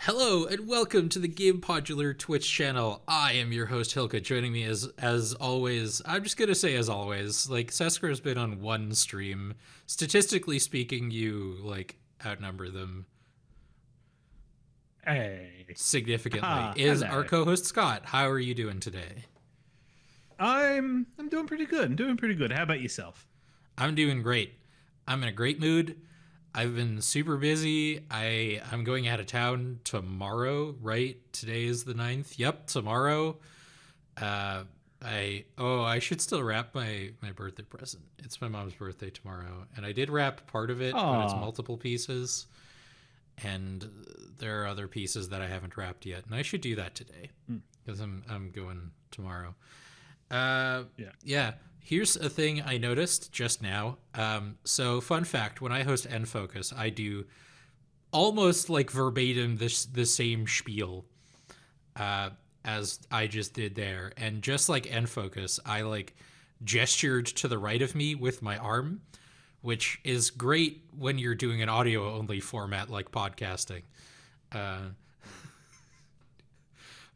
Hello and welcome to the Gamepodular Twitch channel. I am your host Hilka. Joining me as always, I'm just gonna say as always, like Sesker's been on one stream. Statistically speaking, you like outnumber them significantly. Is hello. our co-host Scott? How are you doing today? I'm doing pretty good. How about yourself? I'm doing great. I'm in a great mood. I've been super busy. I'm going out of town tomorrow, right? Today is the 9th. Yep, tomorrow. I should still wrap my birthday present. It's my mom's birthday tomorrow, and I did wrap part of it, but it's multiple pieces. And there are other pieces that I haven't wrapped yet, and I should do that today because I'm going tomorrow. Yeah. Here's a thing I noticed just now. So fun fact, when I host N-Focus, I do almost like verbatim the same spiel as I just did there. And just like N-Focus, I like gestured to the right of me with my arm, which is great when you're doing an audio only format like podcasting.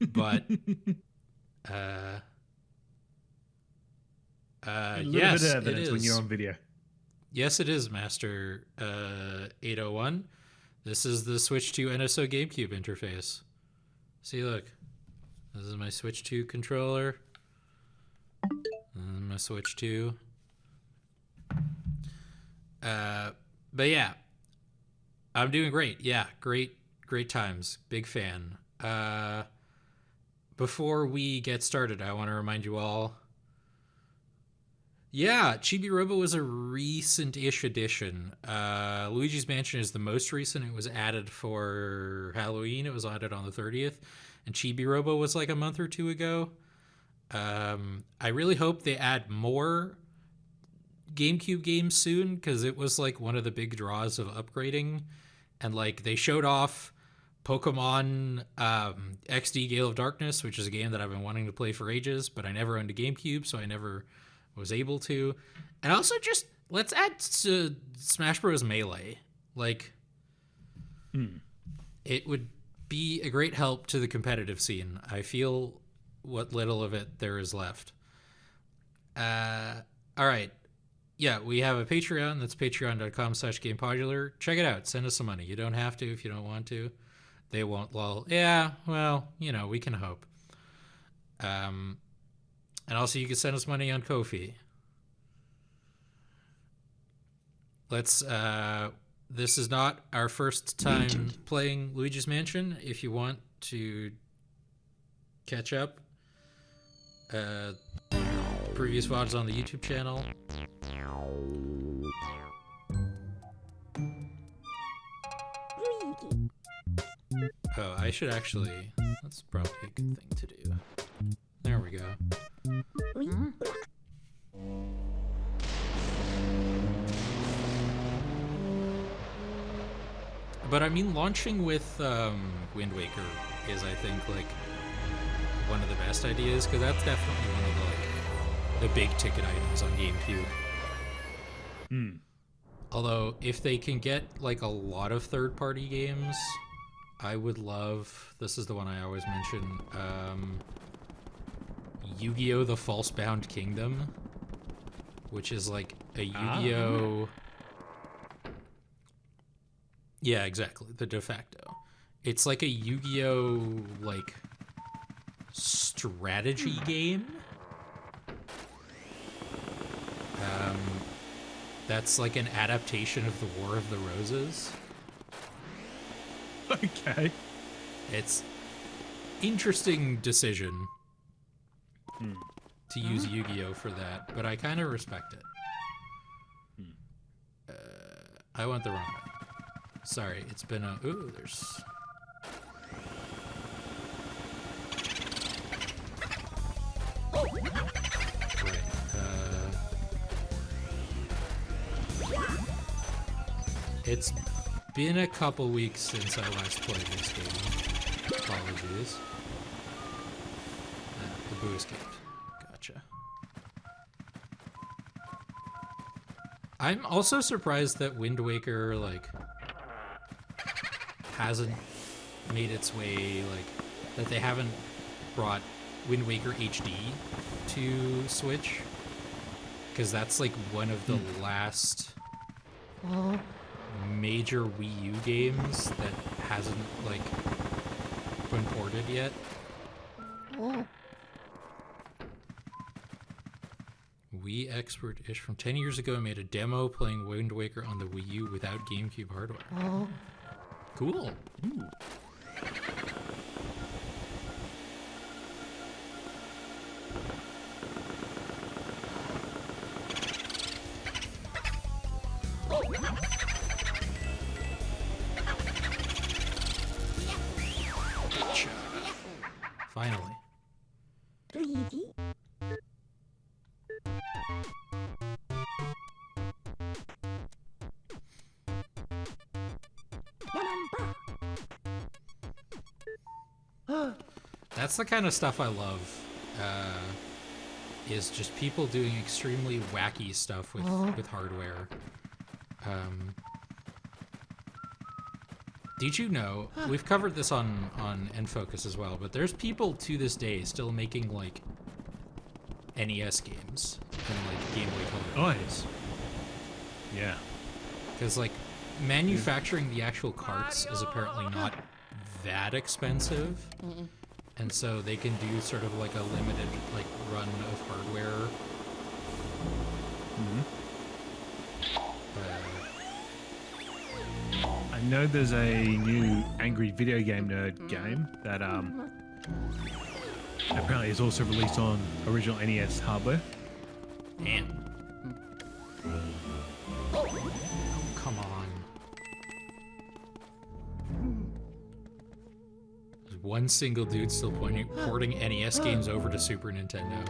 But A little yes, bit of it evidence is. when you're on video. Yes, it is, Master 801. This is the Switch 2 NSO GameCube interface. See, look. This is my Switch 2 controller. And my Switch 2. But yeah. I'm doing great. Yeah, great times. Big fan. Before we get started, I want to remind you all. Yeah, Chibi Robo was a recent-ish addition. Luigi's Mansion is the most recent. It was added for Halloween. It was added on the 30th. And Chibi Robo was like a month or two ago. I really hope they add more GameCube games soon, because it was like one of the big draws of upgrading. And like they showed off Pokemon XD Gale of Darkness, which is a game that I've been wanting to play for ages, but I never owned a GameCube, so I never was able to. And also just let's add Smash Bros. Melee. Like, it would be a great help to the competitive scene. I feel what little of it there is left. All right. Yeah, we have a Patreon. That's patreon.com/Gamepodular. Check it out. Send us some money. You don't have to if you don't want to. They won't lol. Yeah, well, we can hope. And also, you can send us money on Ko-fi. This is not our first time playing Luigi's Mansion. If you want to catch up, previous VODs on the YouTube channel. Oh, I should actually... That's probably a good thing to do. There we go. But I mean, launching with Wind Waker is, I think, like one of the best ideas, because that's definitely one of the big ticket items on GameCube. Although, if they can get like a lot of third-party games, I would love. This is the one I always mention. Yu-Gi-Oh! The False-Bound Kingdom, which is like a Yu-Gi-Oh! Yeah, exactly. The de facto. It's like a Yu-Gi-Oh! Like strategy game. That's like an adaptation of the War of the Roses. Okay. It's interesting decision to use Yu-Gi-Oh! For that, but I kind of respect it. I went the wrong way. Sorry, it's been a... Ooh, there's... Right, it's been a couple weeks since I last played this game. Apologies. The boo escaped. Gotcha. I'm also surprised that Wind Waker, like, hasn't made its way, like, that they haven't brought Wind Waker HD to Switch, because that's like one of the last major Wii U games that hasn't like been ported yet. Wii expert-ish from 10 years ago made a demo playing Wind Waker on the Wii U without GameCube hardware. Cool. Ooh. Finally. Luigi. That's the kind of stuff I love, is just people doing extremely wacky stuff with hardware. Did you know, we've covered this on N-Focus as well, but there's people to this day still making, like, NES games and, like, Game Boy Color games. Yeah. Because, like, manufacturing the actual carts is apparently not that expensive. And so they can do sort of like a limited like run of hardware. I know there's a new Angry Video Game Nerd game that apparently is also released on original NES hardware. Damn. Oh, come on. One single dude still porting NES games over to Super Nintendo.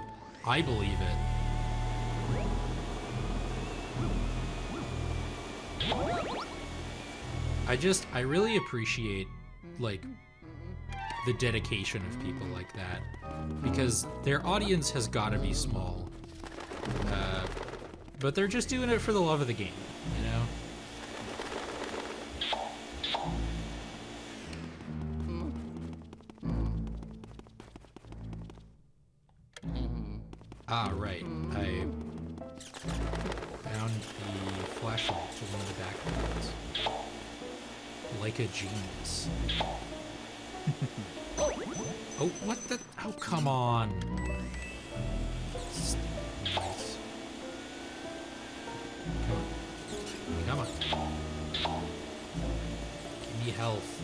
I believe it. I really appreciate, like, the dedication of people like that. Because their audience has got to be small. But they're just doing it for the love of the game, you know? Ah, right. I found the flashlight for one of the backgrounds. Like a genius. Oh, what the? Oh, come on. Nice. Come on. Give me health.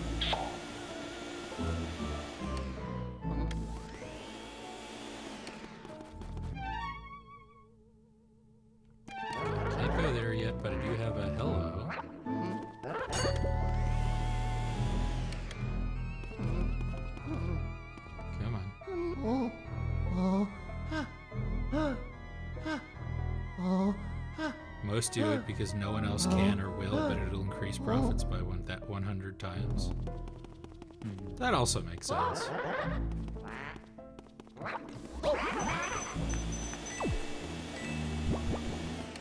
Can't go there yet, but I do have a hello. Come on. Most do it because no one else can or will, but it'll increase profits by 100 times. That also makes sense.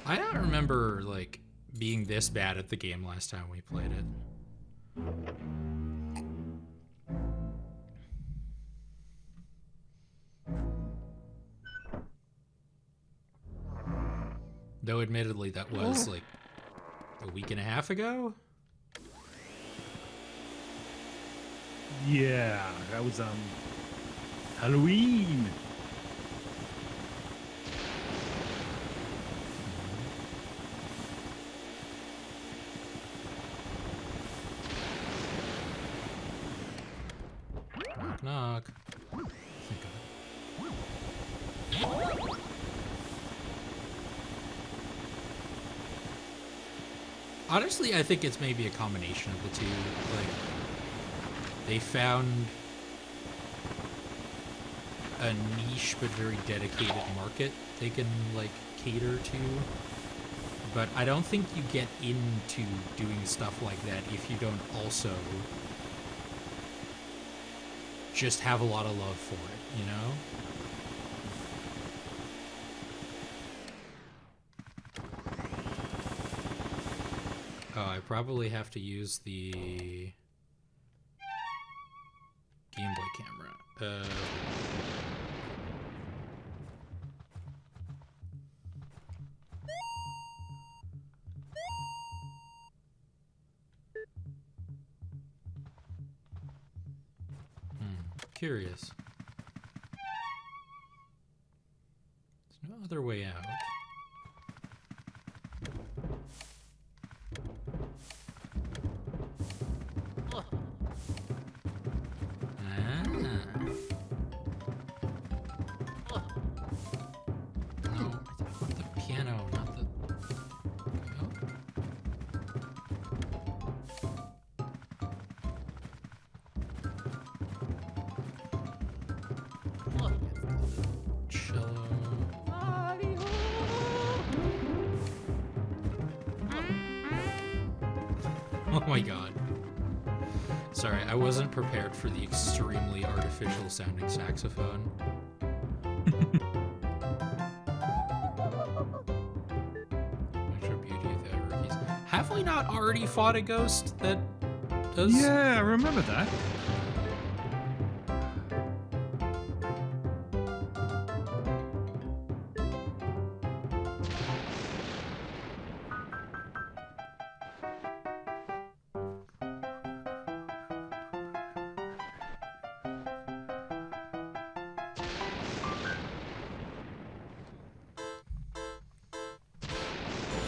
I don't remember, like, being this bad at the game last time we played it. Though admittedly that was like a week and a half ago. Yeah, that was Halloween. Knock knock. Honestly, I think it's maybe a combination of the two. Like, they found a niche but very dedicated market they can, like, cater to. But I don't think you get into doing stuff like that if you don't also just have a lot of love for it, you know? Oh, I probably have to use the Curious. There's no other way out. Oh my god. Sorry, I wasn't prepared for the extremely artificial sounding saxophone. Extra beauty of the rookies. Have we not already fought a ghost that does? Yeah, I remember that.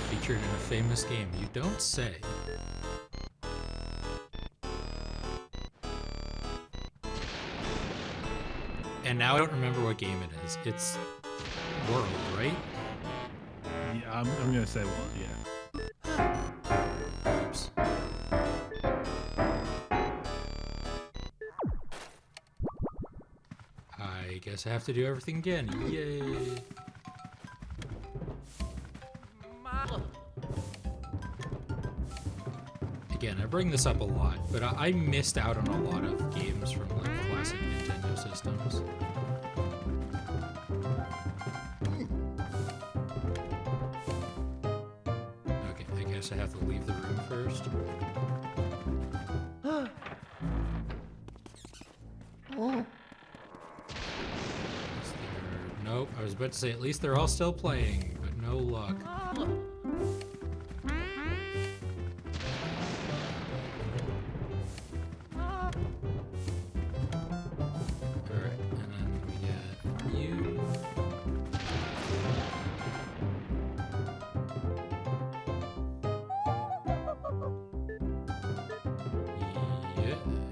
Featured in a famous game, you don't say. And now I don't remember what game it is. It's World, right? Yeah, I'm gonna say well, yeah. Oops. I guess I have to do everything again. Yay! Again, I bring this up a lot, but I missed out on a lot of games from like classic Nintendo systems. Okay, I guess I have to leave the room first. Oh. Nope, I was about to say at least they're all still playing, but no luck.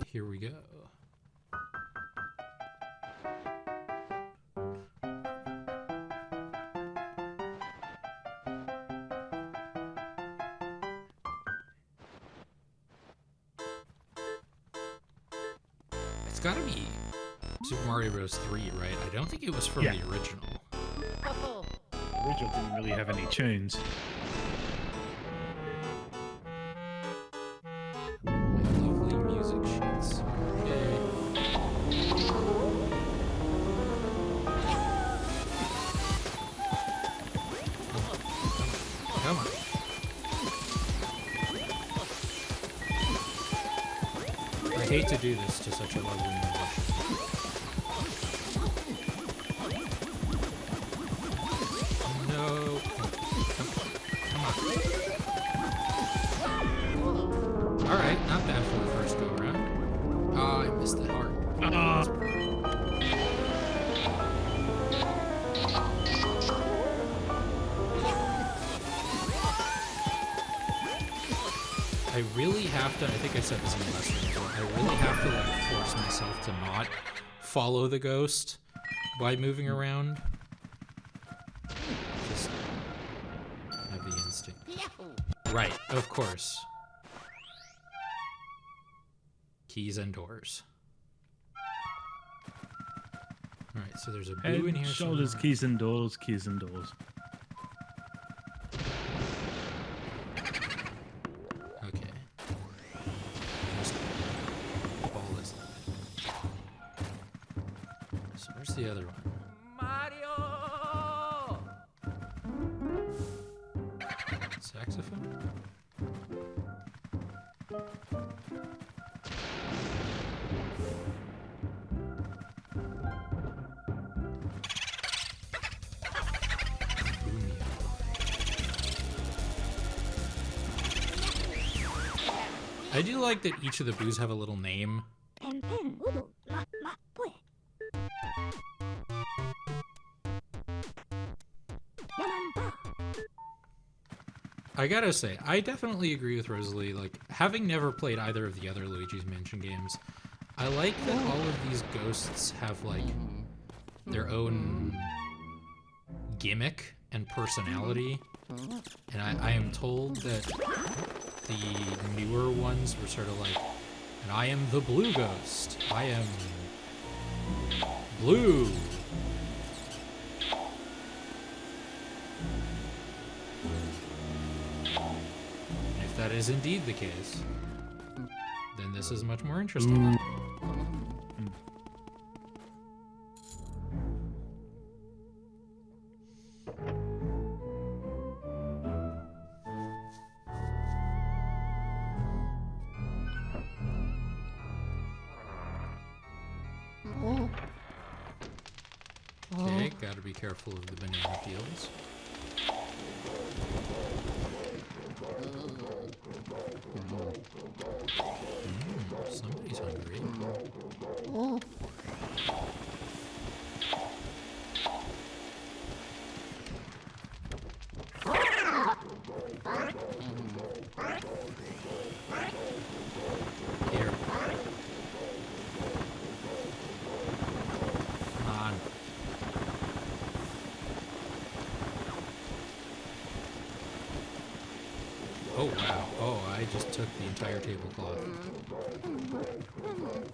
Here we go. It's gotta be Super Mario Bros. 3, right? I don't think it was from the original. The original didn't really have any tunes. I hate to do this to such a lovely musician. No. Come on. Alright, not bad for the first go around. Oh, I missed the heart. I really have to, I think I said this in the last video, I really have to like force myself to not follow the ghost by moving around. Just have the instinct. Right, of course. Keys and doors. Alright, so there's a blue in here. Shoulders, somewhere. keys and doors, keys and doors. Where's the other one? Mario! Saxophone? I do like that each of the boos have a little name. Pen pen ubu ma ma poe. Yaman ba. I gotta say, I definitely agree with Rosalie. Like, having never played either of the other Luigi's Mansion games, I like that all of these ghosts have, like, their own gimmick and personality. And I am told that the newer ones were sort of like, and I am the blue ghost. I am blue. If that is indeed the case, then this is much more interesting. Okay, gotta be careful of the banana peels. Somebody's hungry. Here. Come on. Oh wow. Oh, I just took the entire tablecloth. Come on.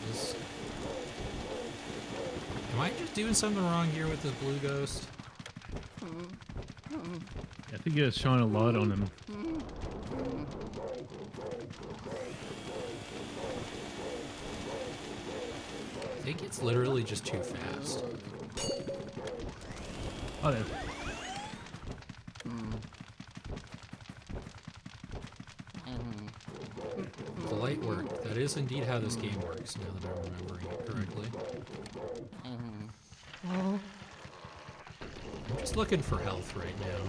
This... Am I just doing something wrong here with this blue ghost? I think you gotta shine a light on him. I think it's literally just too fast. Oh, there. The light worked. That is indeed how this game works, now that I'm remembering it correctly. I'm just looking for health right now.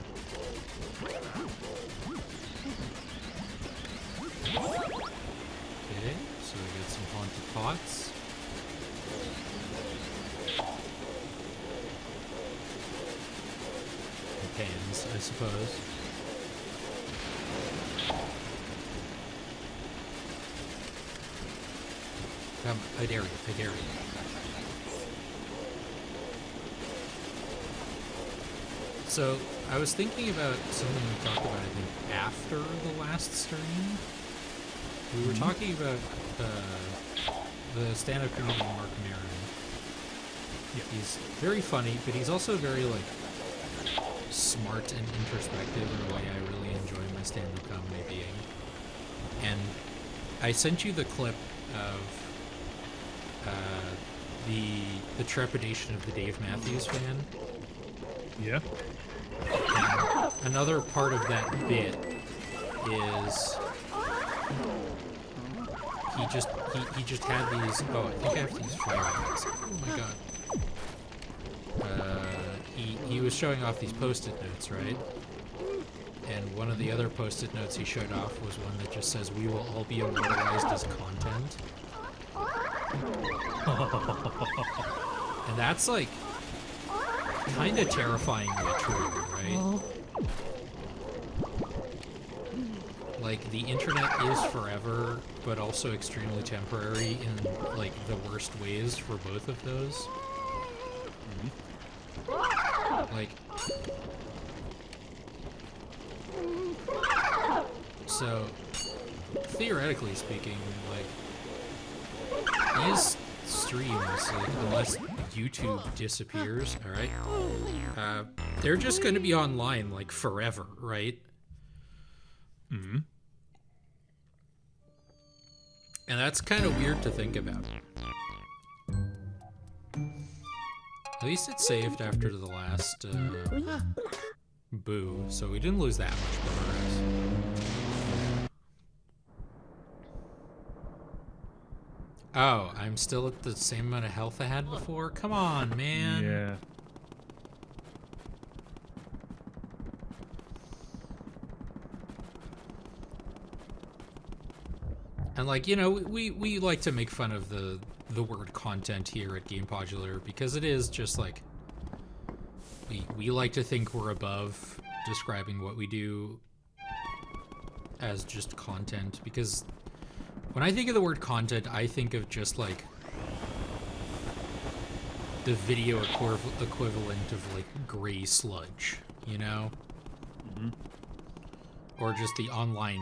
Okay, so we got some haunted pots. And pans, I suppose. Come, I dare you, I dare you. So, I was thinking about something we talked about, I think, after the last stream. We were talking about the stand-up comedian Mark Maron. Yeah, he's very funny, but he's also very, like, smart and introspective in a way I really enjoy my stand-up comedy being. And I sent you the clip of the trepidation of the Dave Matthews fan. Yeah. And another part of that bit is he just had these. Oh, I think I have to use fire eyes. Oh my god. He was showing off these post-it notes, right? And one of the other post-it notes he showed off was one that just says, "We will all be immortalized as content." And that's like kind of terrifyingly true, right? Like, the internet is forever, but also extremely temporary in, like, the worst ways for both of those. Like, so, theoretically speaking, like, these streams, like, unless YouTube disappears, alright, they're just gonna be online, like, forever, right? Mm-hmm. And that's kind of weird to think about. At least it saved after the last, boo, so we didn't lose that much progress. Oh, I'm still at the same amount of health I had before? Come on, man. Yeah. And like, you know, we like to make fun of the word content here at Gamepodular because it is just like we like to think we're above describing what we do as just content, because when I think of the word content, I think of just like the video equivalent of like gray sludge, you know? Mm-hmm. Or just the online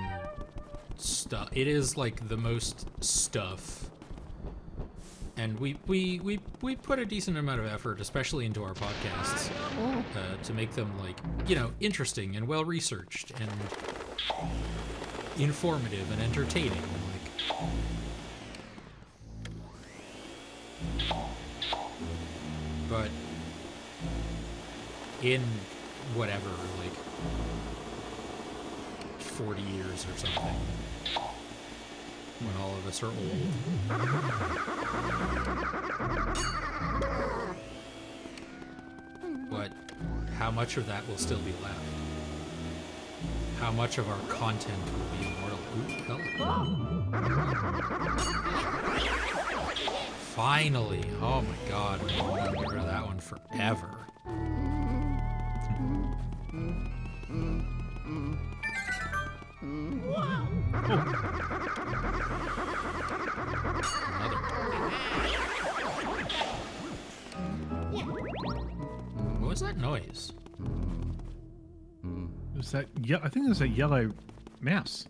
stuff. It is like the most stuff. And we put a decent amount of effort, especially into our podcasts, to make them like, you know, interesting and well researched and informative and entertaining. Like, but in whatever, like 40 years or something, when all of us are old, but how much of that will still be left? How much of our content will be immortal? Ooh, hello. Finally! Oh my god, we're gonna get rid of that one forever. Another. What was that noise? It was that? Yeah, I think it was that yellow mouse.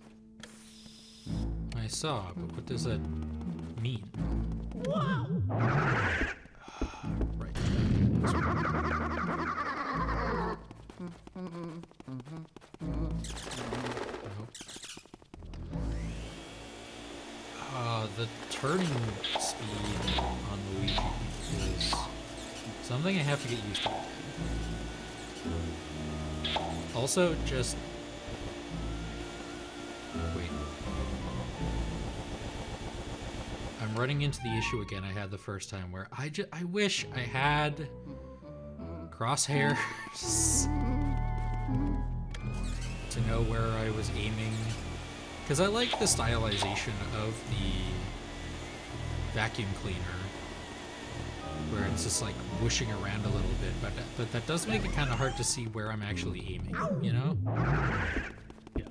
I saw, but what does that mean? Right. The turning speed on Luigi is something I have to get used to. Also, just wait. I'm running into the issue again I had the first time, where I wish I had crosshairs to know where I was aiming, because I like the stylization of the vacuum cleaner, where it's just like whooshing around a little bit, but that does make it kind of hard to see where I'm actually aiming, you know? Yeah.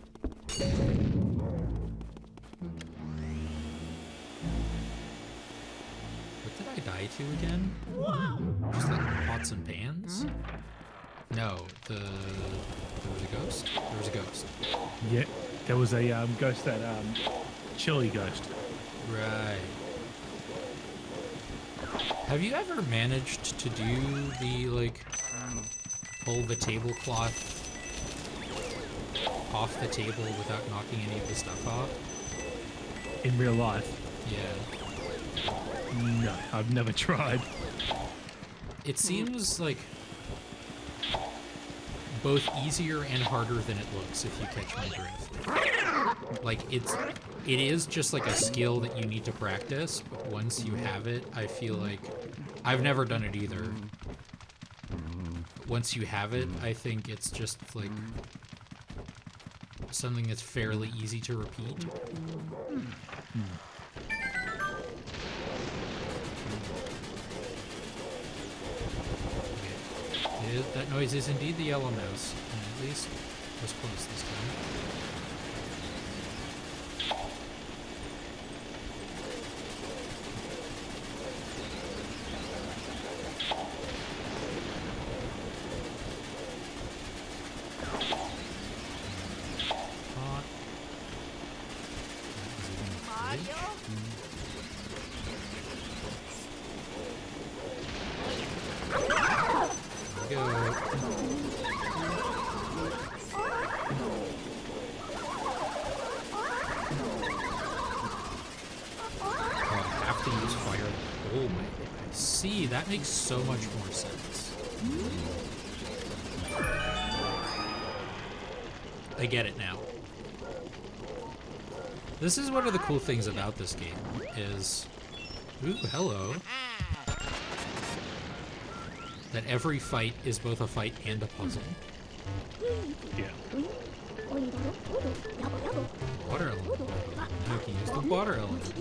What did I die to again? Just like pots and pans? No, there was a ghost? There was a ghost. Yeah, there was a ghost, that chili ghost. Right. Have you ever managed to do the, like, pull the tablecloth off the table without knocking any of the stuff off? In real life? Yeah. No, I've never tried. It seems like both easier and harder than it looks, if you catch my drift. Like, it is just like a skill that you need to practice, but once you have it, I feel like I've never done it either. But once you have it, I think it's just like something that's fairly easy to repeat. That noise is indeed the yellow mouse, and at least it was close this time. Hot. That is even go. Oh, I have to use fire. Oh my, I see. That makes so much more sense. I get it now. This is one of the cool things about this game, is Ooh, hello. That every fight is both a fight and a puzzle. Yeah. Water element. Now you can use the water element.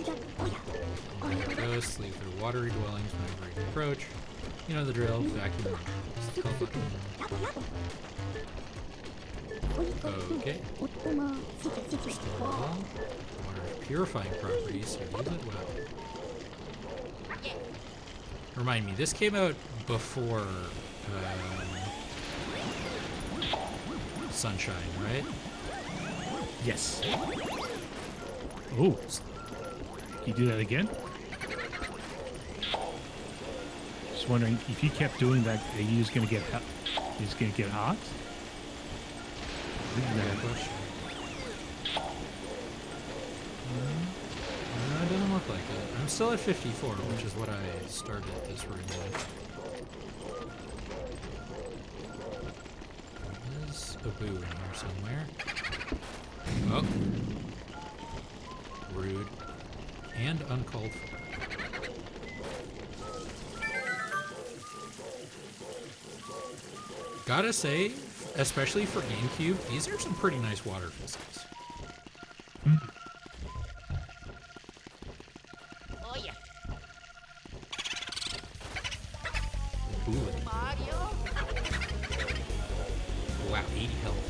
Like ghosts leave their watery dwellings whenever you approach. You know the drill. Vacuum. Help button. Okay. Restore all. Water purifying properties, so use it well. Remind me, this came out before Sunshine, right? Yes. Oh. Can you do that again? Just wondering if you kept doing that, are you just gonna get hearts? Good question. It doesn't look like it. I'm still at 54, which is what I started this room with. There's a boo in here somewhere. Oh. Rude. And uncalled for. Gotta say, especially for GameCube, these are some pretty nice water physics. Oh yeah. Ooh. Mario. Wow, 80 health.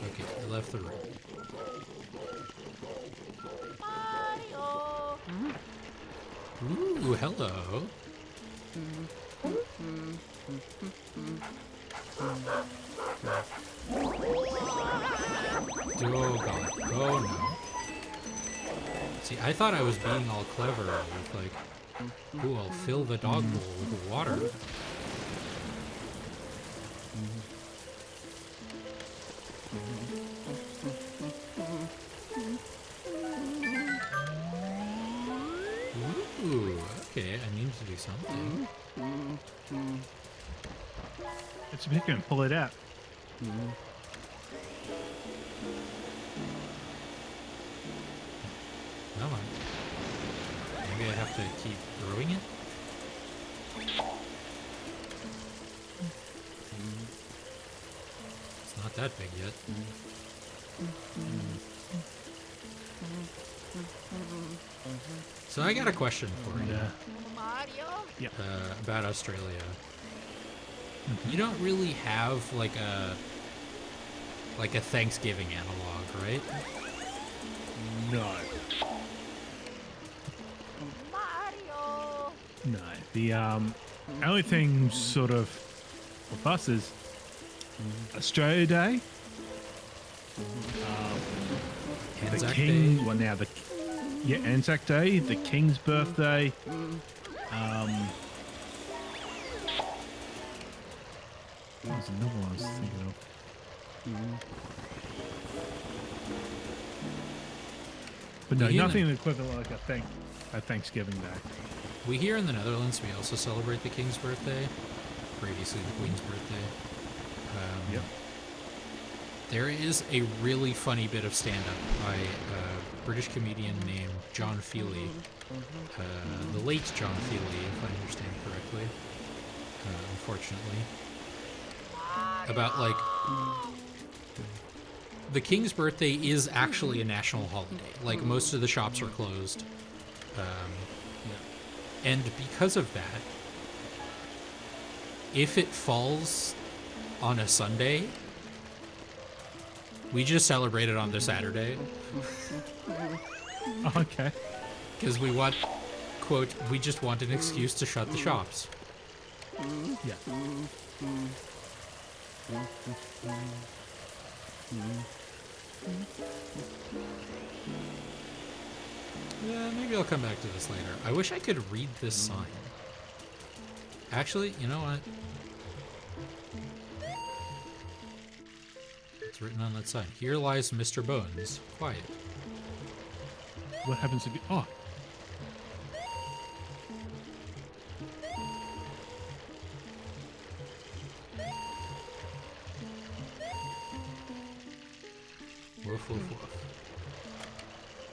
Okay, I left the room. Mario. Ooh, hello. Oh god. Oh no. See, I thought I was being all clever with like, ooh, I'll fill the dog bowl with water. Ooh, okay, I need to do something. It's a bit gonna pull it out. Come on. Maybe I have to keep throwing it? It's not that big yet. So I got a question for you Mario. about Australia. You don't really have like a Thanksgiving analog, right? No. Mario. No. The only thing sort of with us is Australia Day. The Anzac King. Day? Well, now Anzac Day, the King's birthday. There's another one I was thinking of. But no, We in nothing the- equivalent like a Thanksgiving Day. We here in the Netherlands, we also celebrate the King's birthday, previously the Queen's birthday. Yep. There is a really funny bit of stand-up by a British comedian named John Feely, the late John Feely, if I understand correctly, unfortunately, about like the King's birthday is actually a national holiday. Like most of the shops are closed, and because of that, if it falls on a Sunday, we just celebrate it on the Saturday Okay. because we want, quote, we just want an excuse to shut the shops. Yeah. Yeah, maybe I'll come back to this later. I wish I could read this sign. Actually, you know what? It's written on that sign. Here lies Mr. Bones. Quiet. What happens if you... Oh. Woof, woof, woof.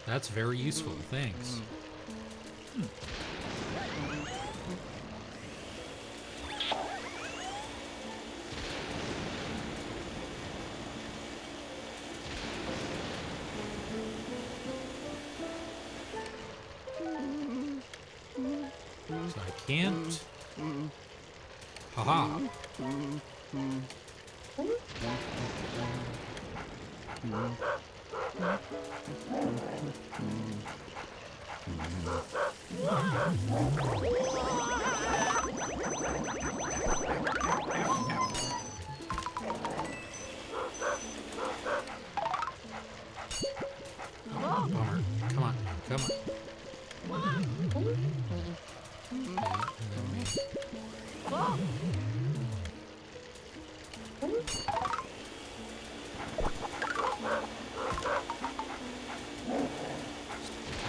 That's very useful. Thanks. So I can't. Haha. Bummer. Come on. Come on. Okay, and then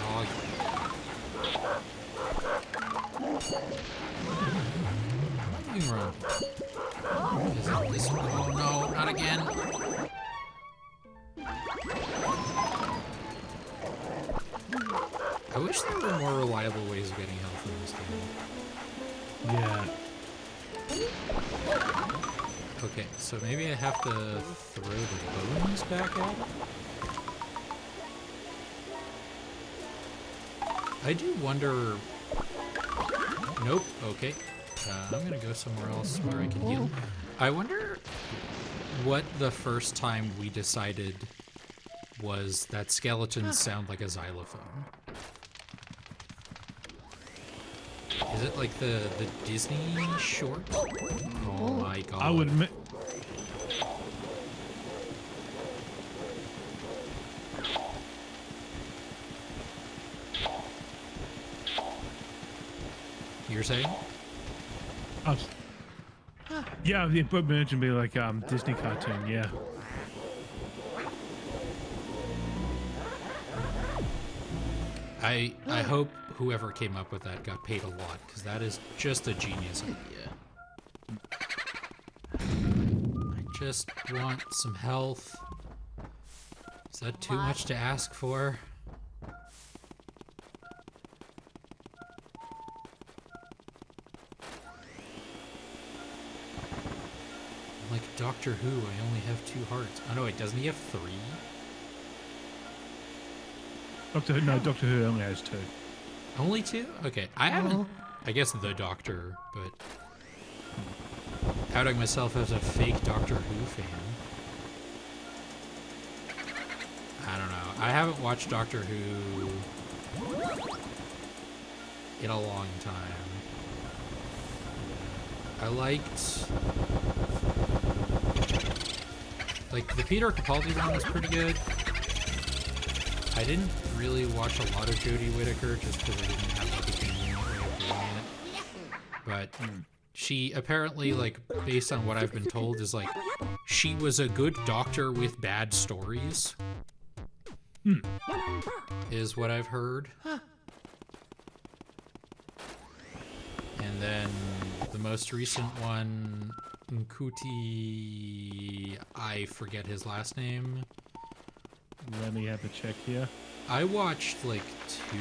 dog. What am I doing wrong? Is it this one? Oh no, not again. I wish there were more reliable ways of getting health in this game. Yeah. Okay, so maybe I have to throw the bones back at him? I do wonder... Nope, okay. I'm gonna go somewhere else where I can heal. I wonder what the first time we decided was that skeletons sound like a xylophone. Is it like the Disney short? Oh my god. I would admit. You're saying? Yeah, the equipment would be like Disney cartoon, yeah. I hope whoever came up with that got paid a lot, because that is just a genius idea. I just want some health. Is that too much to ask for? Like Doctor Who, I only have 2 hearts. Oh no, wait, doesn't he have 3? Doctor Who only has 2. Only 2? Okay, I haven't... I guess the Doctor, but... outing myself as a fake Doctor Who fan. I don't know. I haven't watched Doctor Who... in a long time. I liked... like, the Peter Capaldi one was pretty good. I didn't really watch a lot of Jodie Whittaker just because I didn't have like a convenient way of doing it. But she apparently, like, based on what I've been told, is like, she was a good doctor with bad stories. Is what I've heard. And then the most recent one, Nkuti, I forget his last name. Let me have a check here. I watched like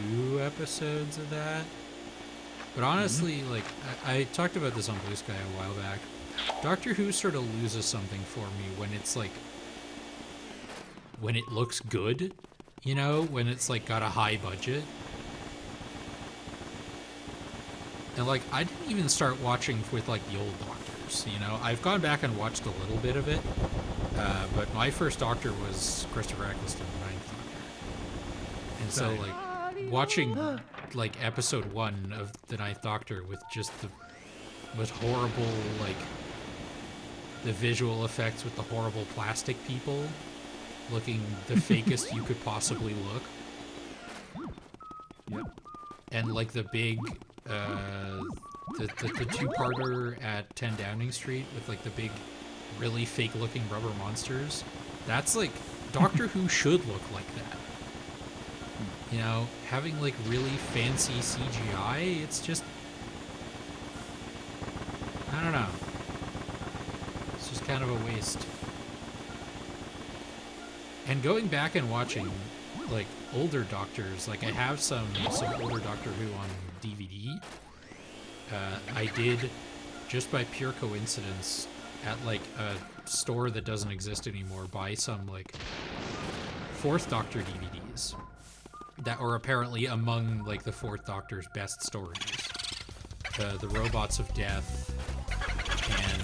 2 episodes of that. But honestly, like, I talked about this on Blue Sky a while back. Doctor Who sort of loses something for me when it's like, when it looks good, you know, when it's like got a high budget. And like, I didn't even start watching with like the old Doctors, you know. I've gone back and watched a little bit of it. But my first Doctor was Christopher Eccleston, the Ninth Doctor. And so, like, watching, like, episode 1 of the Ninth Doctor with just with horrible, like, the visual effects with the horrible plastic people looking the fakest you could possibly look. Yep. And, like, the big, the 2-parter at 10 Downing Street with, like, the big, really fake-looking rubber monsters. That's like, Doctor Who should look like that. You know, having like really fancy CGI, it's just... I don't know. It's just kind of a waste. And going back and watching, like, older Doctors, like, I have some older Doctor Who on DVD. I did, just by pure coincidence, at, like, a store that doesn't exist anymore, buy some, like, 4th Doctor DVDs that were apparently among, like, the 4th Doctor's best stories. The Robots of Death, and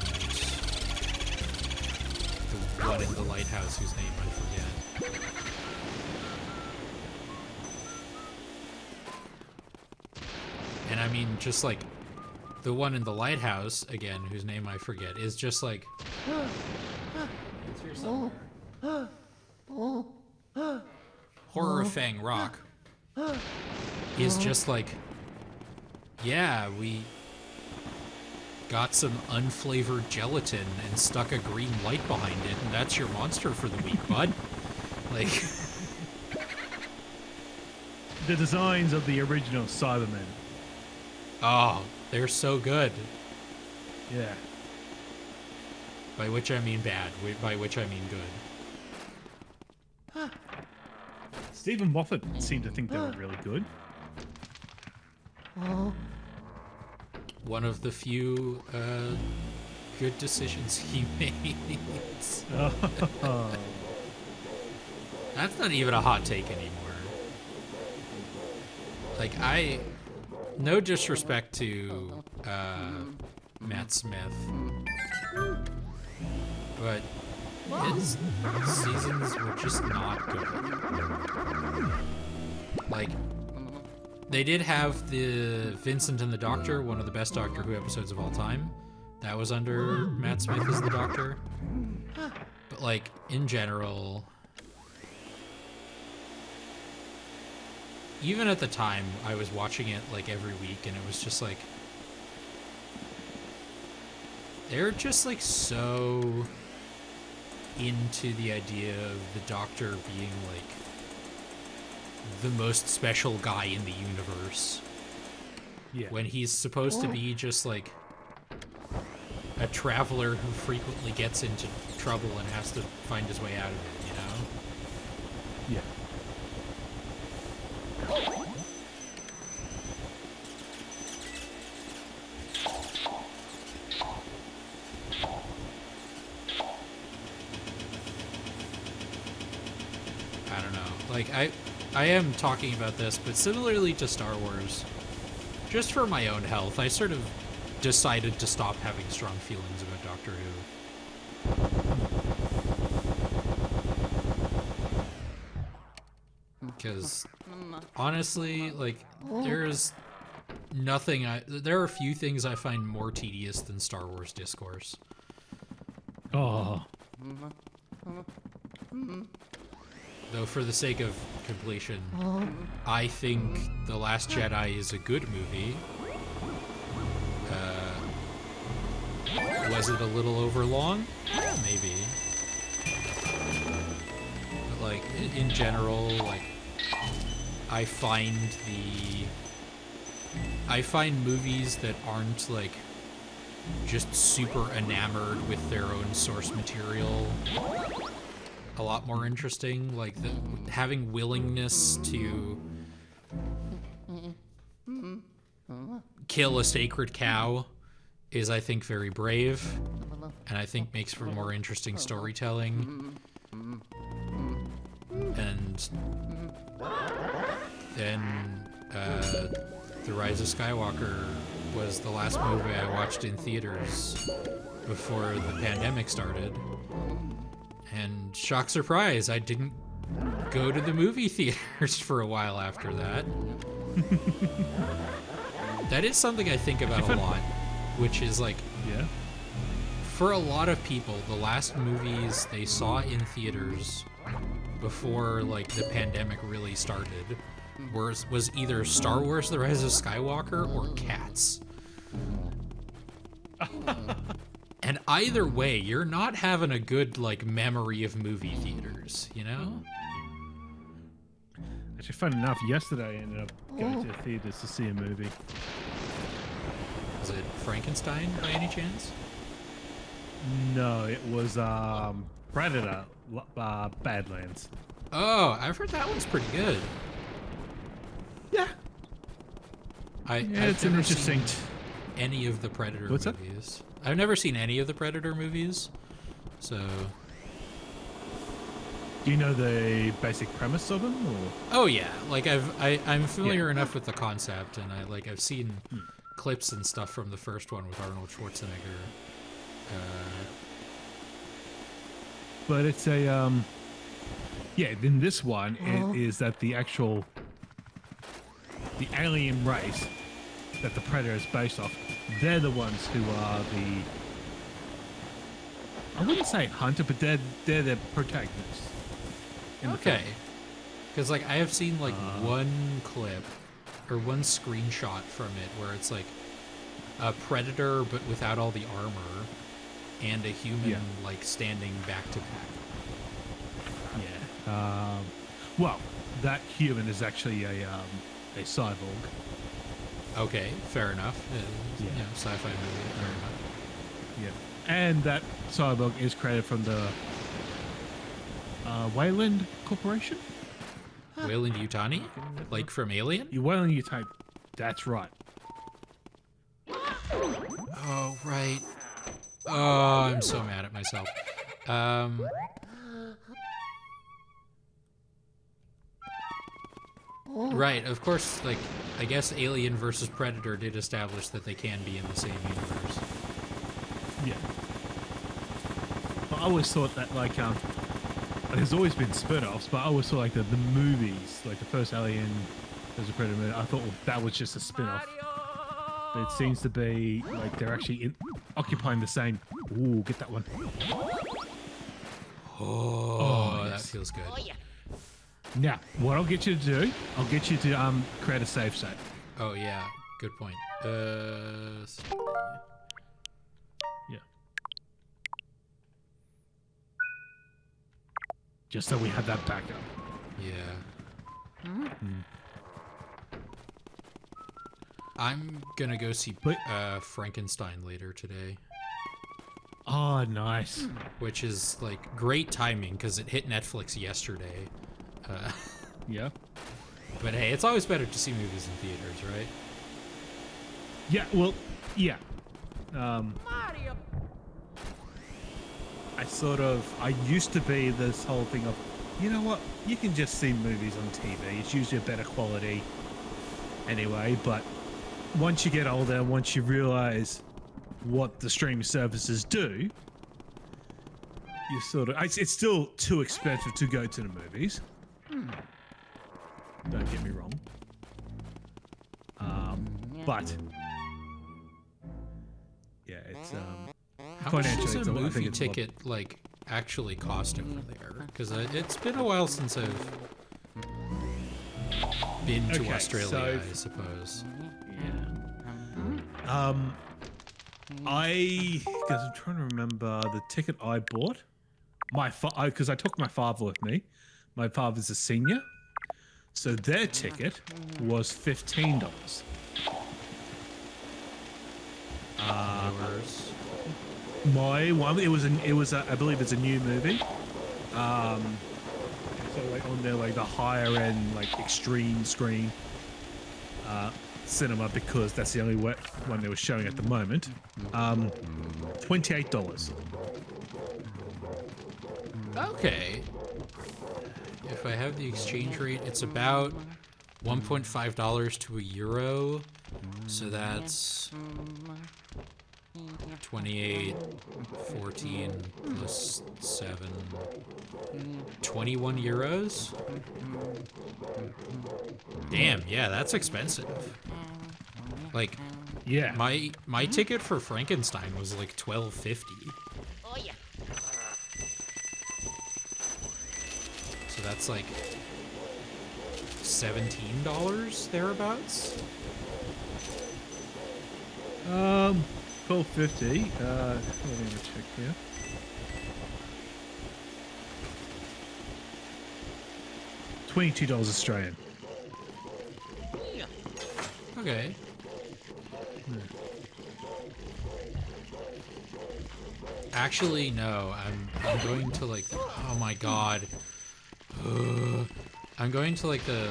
the one in the lighthouse whose name I forget. And I mean, just like the one in the lighthouse, again, whose name I forget, is just like it's here somewhere. Horror of Fang Rock is just like, yeah, we got some unflavored gelatin and stuck a green light behind it, and that's your monster for the week, bud. Like, the designs of the original Cybermen. oh, they're so good. Yeah. By which I mean bad. By which I mean good. Stephen Moffat seemed to think they were really good. One of the few good decisions he made. That's not even a hot take anymore. Like, no disrespect to Matt Smith, but his seasons were just not good. Like, they did have the Vincent and the Doctor, one of the best Doctor Who episodes of all time. That was under Matt Smith as the Doctor. But, like, in general, even at the time, I was watching it, like, every week, and it was just, like, they're just, like, so into the idea of the Doctor being, like, the most special guy in the universe. Yeah. When he's supposed to be just, like, a traveler who frequently gets into trouble and has to find his way out of it, you know? Yeah. I don't know. Like, I am talking about this, but similarly to Star Wars, just for my own health, I sort of decided to stop having strong feelings about Doctor Who. Because, honestly, like, there's nothing there are a few things I find more tedious than Star Wars discourse. Oh. Though for the sake of completion, I think The Last Jedi is a good movie. Was it a little overlong? Yeah, maybe. But, like, in general, like, I find movies that aren't, like, just super enamored with their own source material a lot more interesting. Like, having willingness to kill a sacred cow is, I think, very brave, and I think makes for more interesting storytelling. And then The Rise of Skywalker was the last movie I watched in theaters before the pandemic started. And shock surprise, I didn't go to the movie theaters for a while after that. That is something I think about a lot, which is like, Yeah. for a lot of people, the last movies they saw in theaters before, like, the pandemic really started was either Star Wars: The Rise of Skywalker or Cats. And either way, you're not having a good, like, memory of movie theaters, you know? Actually, fun enough, yesterday I ended up going to the theaters to see a movie. Is it Frankenstein by any chance? No, it was Predator, Badlands. Oh, I've heard that one's pretty good. Yeah. I've It's an never interesting. seen any of the Predator What's that? movies. I've never seen any of the Predator movies, so. Do you know the basic premise of them? Or? Oh yeah, like I'm familiar enough with the concept, and I've seen clips and stuff from the first one with Arnold Schwarzenegger. But it's a yeah. In this one, it is that the alien race that the Predator is based off. They're the ones who are the. I wouldn't say hunter, but they're the protagonists. In the Okay, film. because like I have seen like one clip or one screenshot from it where it's like a Predator but without all the armor and a human like standing back to back. Yeah. Well, that human is actually a cyborg. Okay, fair enough. Yeah. You know, sci-fi movie, fair enough. Yeah. And that cyborg is created from the Wayland Corporation. Wayland Yutani? Like from Alien? Wayland Utani. That's right. Oh, right. Oh, I'm so mad at myself. Right, of course, like, I guess Alien versus Predator did establish that they can be in the same universe. Yeah. But I always thought that, like, there's always been spin-offs, but I always thought, like, the movies, like the first Alien versus Predator movie, I thought that was just a spin-off. But it seems to be, like, they're actually occupying the same... Ooh, get that one. Oh, that yes. feels good. Oh yeah. Now, what I'll get you to do, I'll get you to create a save state. Oh, yeah, good point. Yeah. Just so we have that backup. Yeah. I'm gonna go see But- Frankenstein later today, Oh, nice. which is like great timing because it hit Netflix yesterday. Yeah. But hey, it's always better to see movies in theaters, right? Yeah, well, yeah. Mario. I used to be this whole thing of, you know what, you can just see movies on TV. It's usually a better quality anyway, but once you get older, once you realize what the streaming services do, you sort of, it's still too expensive to go to the movies. Don't get me wrong. But yeah, it's How much financially, does a I think movie it's a lot- ticket like actually cost over there? Because it's been a while since I've been to Okay, Australia, so- I suppose. Because I'm trying to remember the ticket I bought. Because I took my father with me. My father's a senior, so their ticket was $15. Yours. My one, I believe it's a new movie. So like on their like the higher end like extreme screen cinema, because that's the only one they were showing at the moment. $28. Okay. If I have the exchange rate, it's about $1.5 to a euro. So that's 28, 14 plus 7, 21 euros. Damn, yeah, that's expensive. Like, Yeah. my ticket for Frankenstein was like $12.50. Oh yeah. So that's like $17 thereabouts. $12.50. Let me check here. $22 Australian. Okay. Actually, no. I'm going to like. Oh my god. I'm going to like the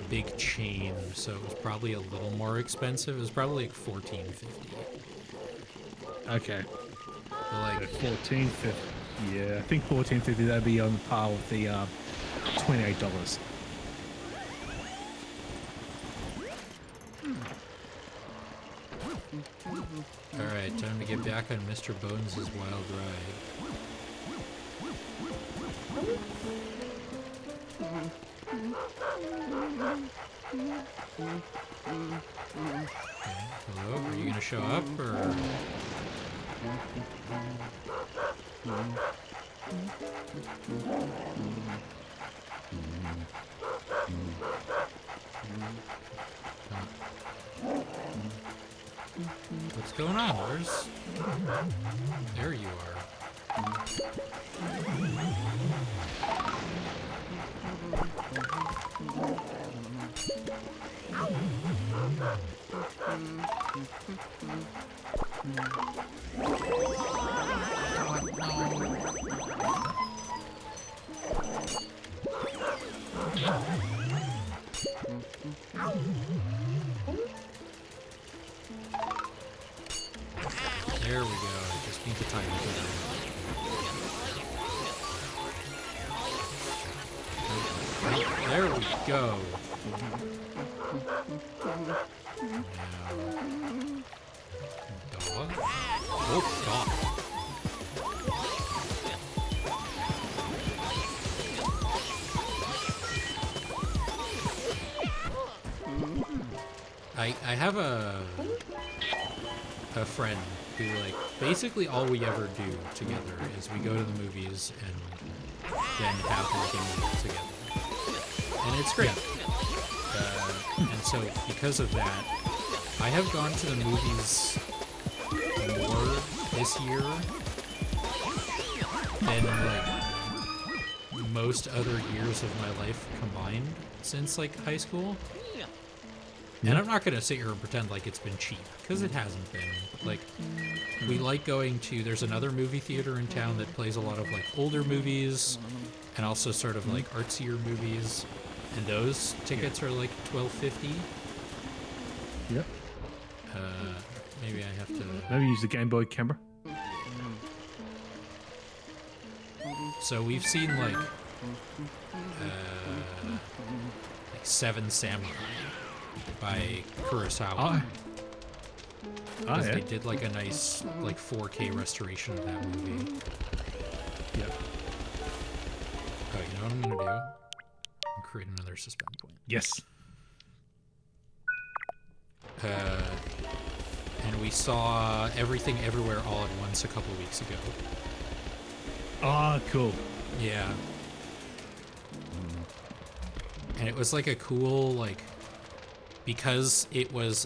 big chain, so it was probably a little more expensive. It was probably like $14.50. Okay. But like $14.50. Yeah, I think $14.50. That'd be on par with the $28. all right, time to get back on Mr. Bones' wild ride. Okay, hello, are you gonna show up or? What's going on? Where's? There you are. There we go. I just need to time it down. There we go. Now, dog. Oh, dog. I have a friend who, like, basically all we ever do together is we go to the movies and then have like a meal together, and it's great. And so because of that, I have gone to the movies more this year than like most other years of my life combined since like high school. And I'm not gonna sit here and pretend like it's been cheap, because it hasn't been. Like, we like going to, there's another movie theater in town that plays a lot of like older movies and also sort of like artsier movies, and those tickets are like $12.50. Yep. Maybe I have to Maybe use the Game Boy camera. So we've seen like Seven Samurai by Kurosawa. Because they did like a nice like 4K restoration of that movie. Yep. Oh, you know what I'm gonna do? I'm create another suspend point. Yes. And we saw Everything Everywhere All at Once a couple weeks ago. Oh, cool. Yeah. And it was like a cool, like, because it was,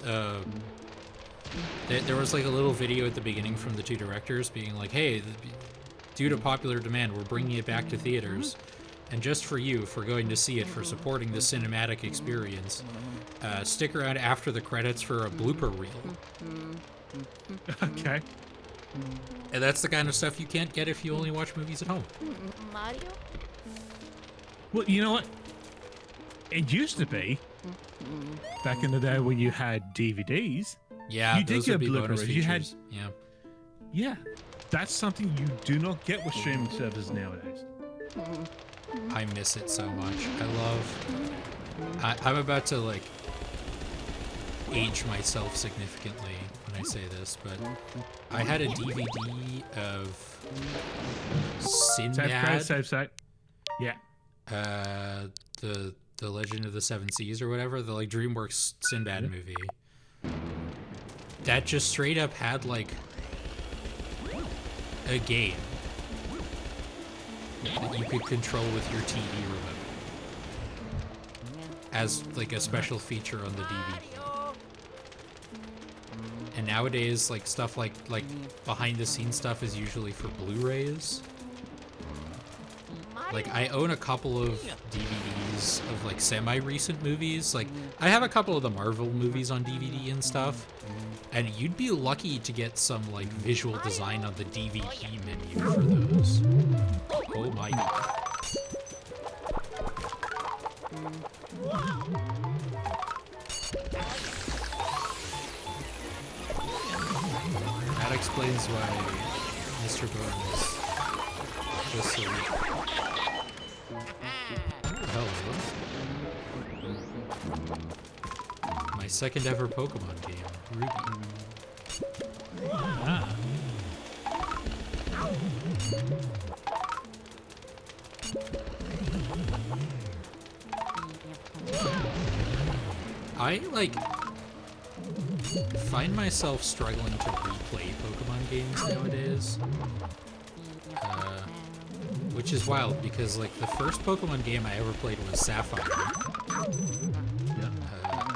there was like a little video at the beginning from the two directors being like, hey, due to popular demand, we're bringing it back to theaters. And just for you, for going to see it, for supporting the cinematic experience, stick around after the credits for a blooper reel. Okay. And that's the kind of stuff you can't get if you only watch movies at home. Mario? Well, you know what? It used to be, back in the day when you had DVDs. Yeah, you did those get would be bonus Blu-rays. features. You had, yeah. Yeah, that's something you do not get with streaming services nowadays. I miss it so much. I love... I'm about to, like, age myself significantly when I say this, but I had a DVD of Sinbad. Save site. Yeah. The Legend of the Seven Seas or whatever, the like DreamWorks Sinbad movie. That just straight up had like a game that you could control with your TV remote as like a special feature on the DVD. And nowadays, like stuff like behind the scenes stuff is usually for Blu-rays. Like, I own a couple of DVDs of, like, semi-recent movies. Like, I have a couple of the Marvel movies on DVD and stuff. And you'd be lucky to get some like visual design on the DVD menu for those. Oh my god. That explains why Mr. Burns was so weak. Hello. My second ever Pokemon game, Ruby. Ah. I, like, find myself struggling to replay Pokemon games nowadays. Which is wild, because, like, the first Pokemon game I ever played was Sapphire.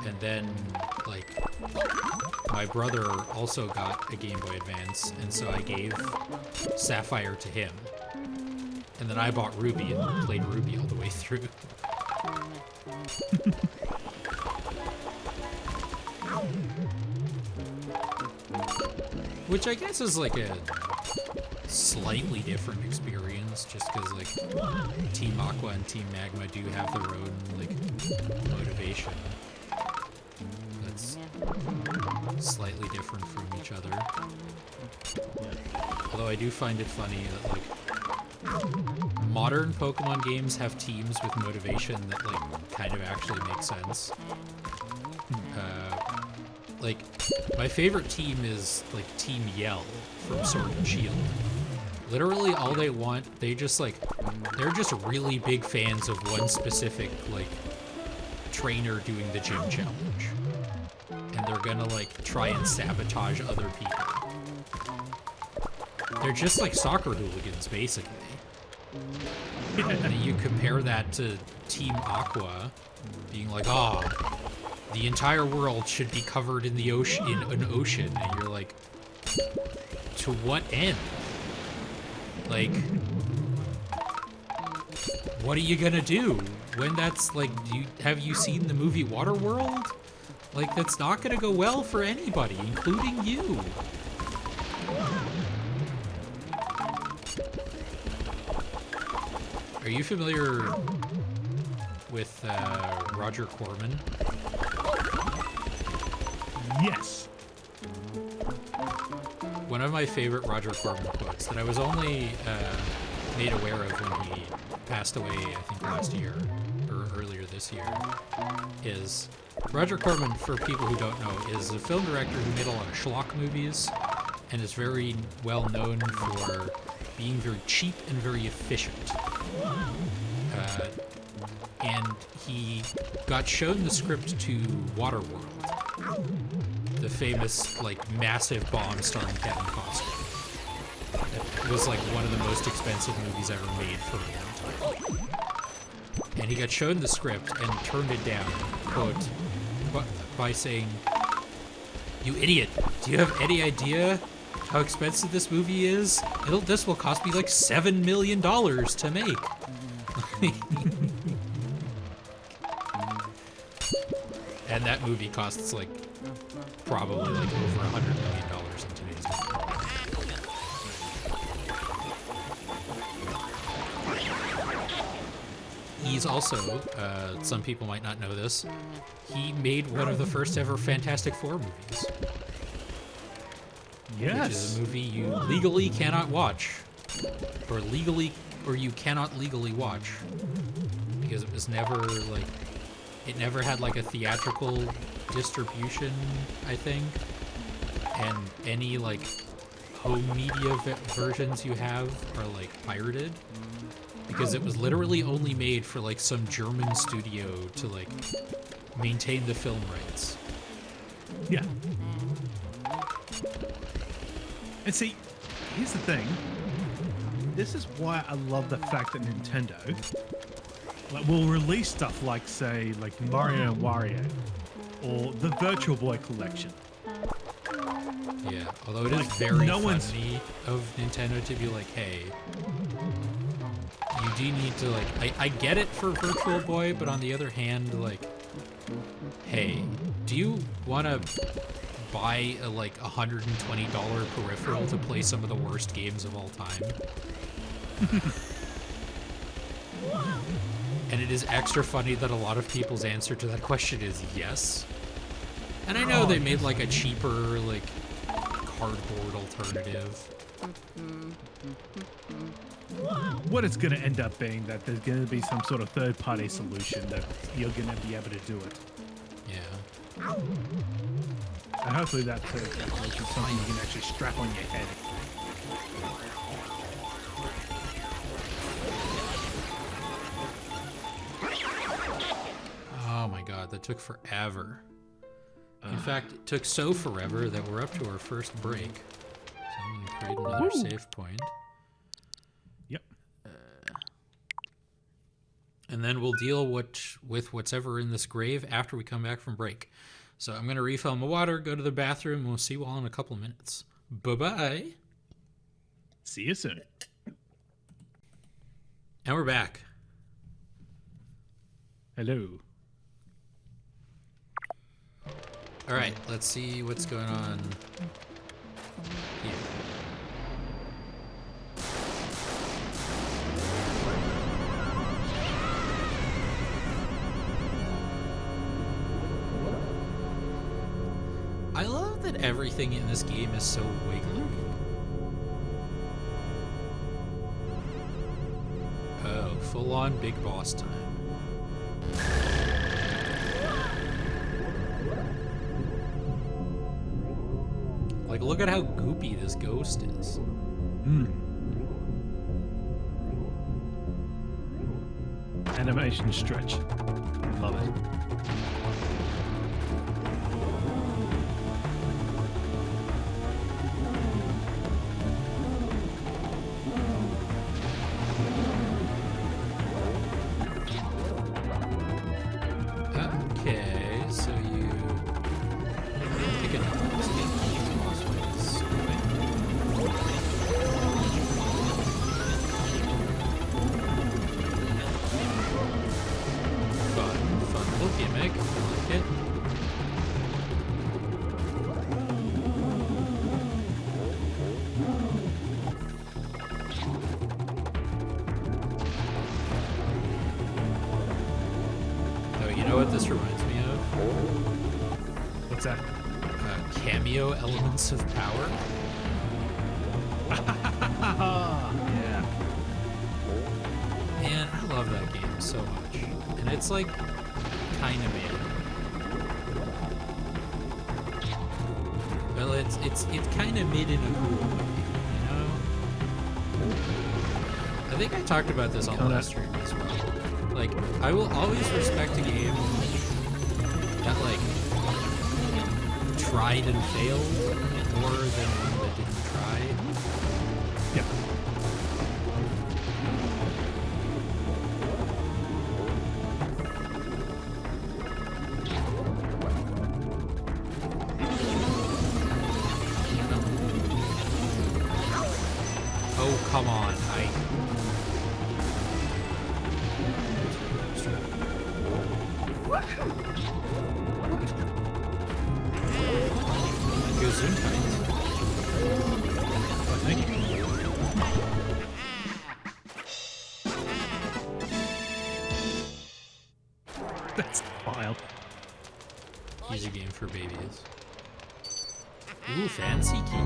And then, like, my brother also got a Game Boy Advance, and so I gave Sapphire to him. And then I bought Ruby and played Ruby all the way through. Which I guess is like a slightly different experience, just because like Team Aqua and Team Magma do have their own like motivation that's slightly different from each other. Although I do find it funny that like modern Pokemon games have teams with motivation that like kind of actually makes sense. Like, my favorite team is, like, Team Yell from Sword and Shield. Literally, all they want, they're just really big fans of one specific, like, trainer doing the gym challenge. And they're gonna, like, try and sabotage other people. They're just like soccer hooligans, basically. And you compare that to Team Aqua being like, the entire world should be covered in the ocean, in an ocean, and you're like, to what end? Like, what are you gonna do when that's like? Have you seen the movie Waterworld? Like, that's not gonna go well for anybody, including you. Are you familiar with Roger Corman? Yes. One of my favorite Roger Corman quotes that I was only made aware of when he passed away, I think last year, or earlier this year, is Roger Corman, for people who don't know, is a film director who made a lot of schlock movies and is very well known for being very cheap and very efficient. And he got shown the script to Waterworld, the famous, like, massive bomb starring Kevin Costner. It was, like, one of the most expensive movies ever made for a long time. And he got shown the script and turned it down, quote, by saying, "You idiot, do you have any idea how expensive this movie is? This will cost me like $7 million to make." And that movie costs like probably like over $100 million in today's money. He's also, some people might not know this, he made one of the first ever Fantastic Four movies. Yes. Which is a movie you legally cannot watch. Or you cannot legally watch. Because it was never, like, it never had, like, a theatrical distribution, I think. And any, like, home media versions you have are, like, pirated. Because it was literally only made for, like, some German studio to, like, maintain the film rights. Yeah. And see, here's the thing. This is why I love the fact that Nintendo will release stuff like, say, like Mario and Wario, or the Virtual Boy collection. Yeah, although it is very funny of Nintendo to be like, hey, you do need to, like, I get it for Virtual Boy, but on the other hand, like, hey, do you want to buy a like $120 peripheral to play some of the worst games of all time. And it is extra funny that a lot of people's answer to that question is yes. And I know they made like a cheaper, like cardboard alternative. What it's going to end up being that there's going to be some sort of third-party solution that you're going to be able to do it. Yeah. And hopefully that third-party solution is something you can actually strap on your head. Oh my god, that took forever. In fact, it took so forever that we're up to our first break. So I'm going to create another save point. Yep. And then we'll deal with what's ever in this grave after we come back from break. So I'm going to refill my water, go to the bathroom, and we'll see you all in a couple of minutes. Bye-bye. See you soon. And we're back. Hello. All right, let's see what's going on here. I love that everything in this game is so wiggly. Oh, full-on big boss time. Like, look at how goopy this ghost is. Animation stretch. Love it. Okay, so you pick it up. Let's get the boss fights. Fun little gimmick. I like it. Oh, you know what this reminds me of? What's that? Cameo elements of power. Yeah. Man, I love that game so much. And it's like kind of mid. Well, it's kind of mid in a cool way, you know? I think I talked about this on the last stream as well. Like, I will always respect a game that like tried and failed more than one that didn't try. Yep. Oh, come on. Go zoom tight. I think. That's wild. Easy game for babies. Ooh, fancy key.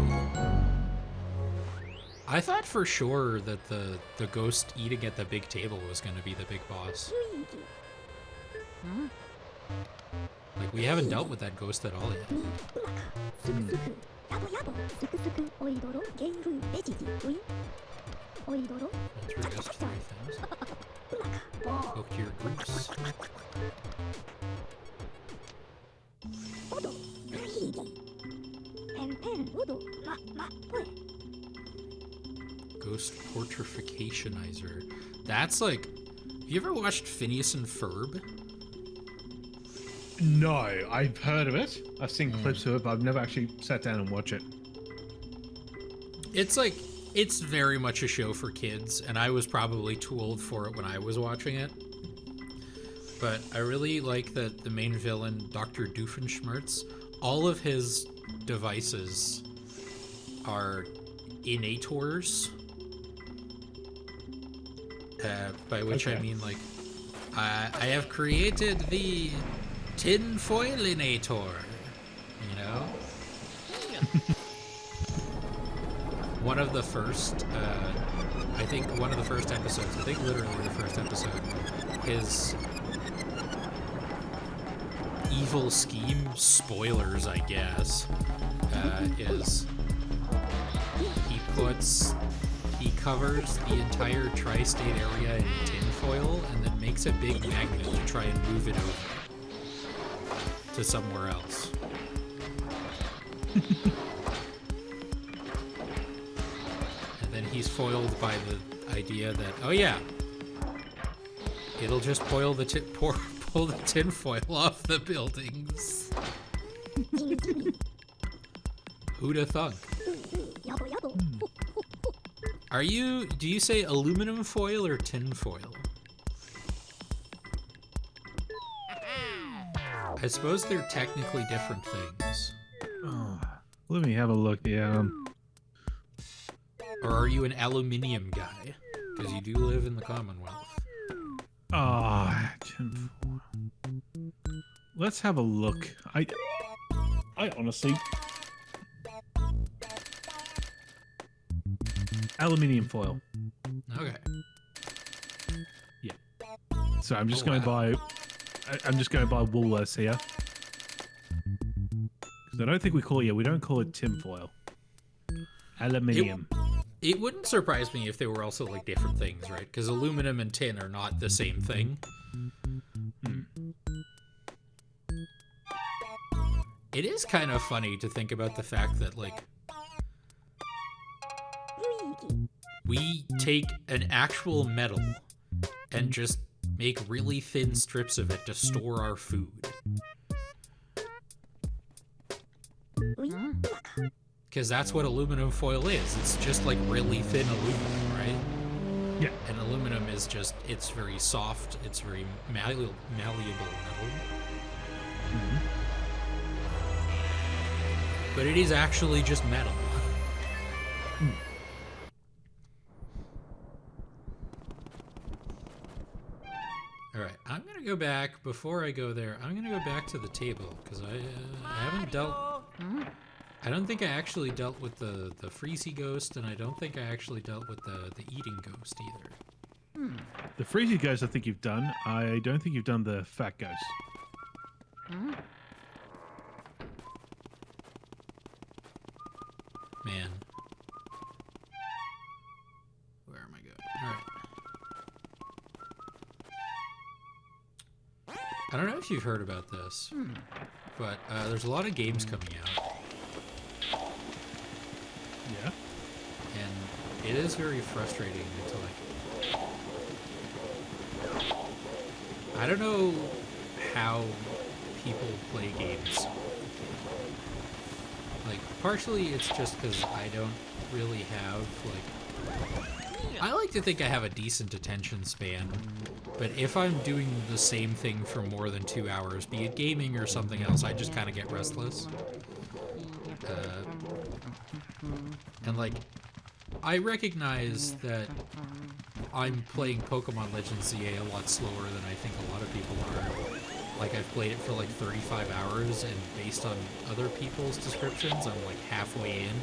I thought for sure that the ghost eating at the big table was going to be the big boss. Luigi. Like, we haven't dealt with that ghost at all yet. すくすくやぼやぼすくすくおいどろゲイルベジディウイおいどろ Alter ghost 3000. Spoke to your groups. オドルイーディペンペンオドマポエ Ghost Portrificationizer. That's like... Have you ever watched Phineas and Ferb? No, I've heard of it. I've seen clips of it, but I've never actually sat down and watched it. It's like... It's very much a show for kids, and I was probably too old for it when I was watching it. But I really like that the main villain, Dr. Doofenshmirtz, all of his devices are innators. By which I mean, like, I have created the tinfoilinator, you know? One of the first, I think one of the first episodes, I think literally the first episode, his evil scheme, spoilers I guess, is he covers the entire tri-state area in tinfoil and then makes a big magnet to try and move it over to somewhere else. And then he's foiled by the idea that, oh yeah, it'll just pull the tinfoil off the buildings. Who'da thunk? Do you say aluminum foil or tin foil? I suppose they're technically different things. Oh, let me have a look. Yeah. Or are you an aluminium guy? Because you do live in the Commonwealth. Let's have a look. I honestly, aluminium foil. Okay. Yeah. So I'm just going by. I'm just going by Woolworths here. Because I don't think we don't call it tinfoil. Aluminium. It wouldn't surprise me if they were also like different things, right? Because aluminum and tin are not the same thing. It is kind of funny to think about the fact that, like, we take an actual metal and just make really thin strips of it to store our food. Because that's what aluminum foil is. It's just like really thin aluminum, right? Yeah. And aluminum is just, it's very soft, it's very malleable metal. But it is actually just metal. Alright, I'm gonna go back, before I go there, I'm gonna go back to the table, because I haven't dealt... I don't think I actually dealt with the Freezy Ghost, and I don't think I actually dealt with the Eating Ghost either. The Freezy Ghost I think you've done. I don't think you've done the Fat Ghost. Man. Where am I going? Alright. I don't know if you've heard about this, but there's a lot of games coming out. Yeah. And it is very frustrating to, like... I don't know how people play games. Like, partially it's just because I don't really have, like... I like to think I have a decent attention span, but if I'm doing the same thing for more than 2 hours, be it gaming or something else, I just kind of get restless. And, like, I recognize that I'm playing Pokemon Legends ZA a lot slower than I think a lot of people are. Like, I've played it for like 35 hours, and based on other people's descriptions, I'm like halfway in.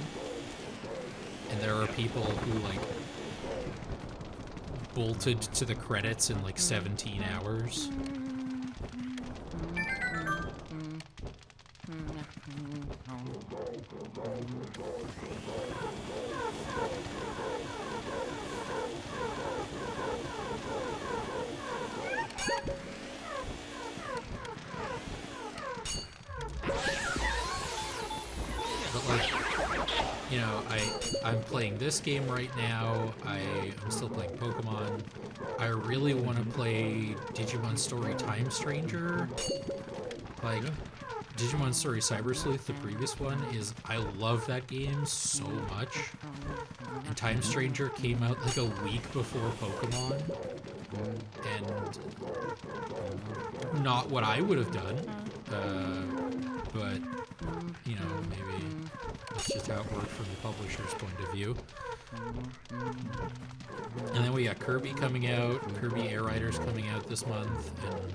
And there are people who, like, bolted to the credits in like 17 hours. But, like, you know, I'm playing this game right now. I'm still playing Pokemon. I really want to play Digimon Story Time Stranger. Like, Digimon Story Cyber Sleuth, the previous one, I love that game so much. And Time Stranger came out like a week before Pokemon. And not what I would have done. But, you know, maybe that's just how it worked from the publisher's point of view. And then we got Kirby coming out, Kirby Air Riders coming out this month, and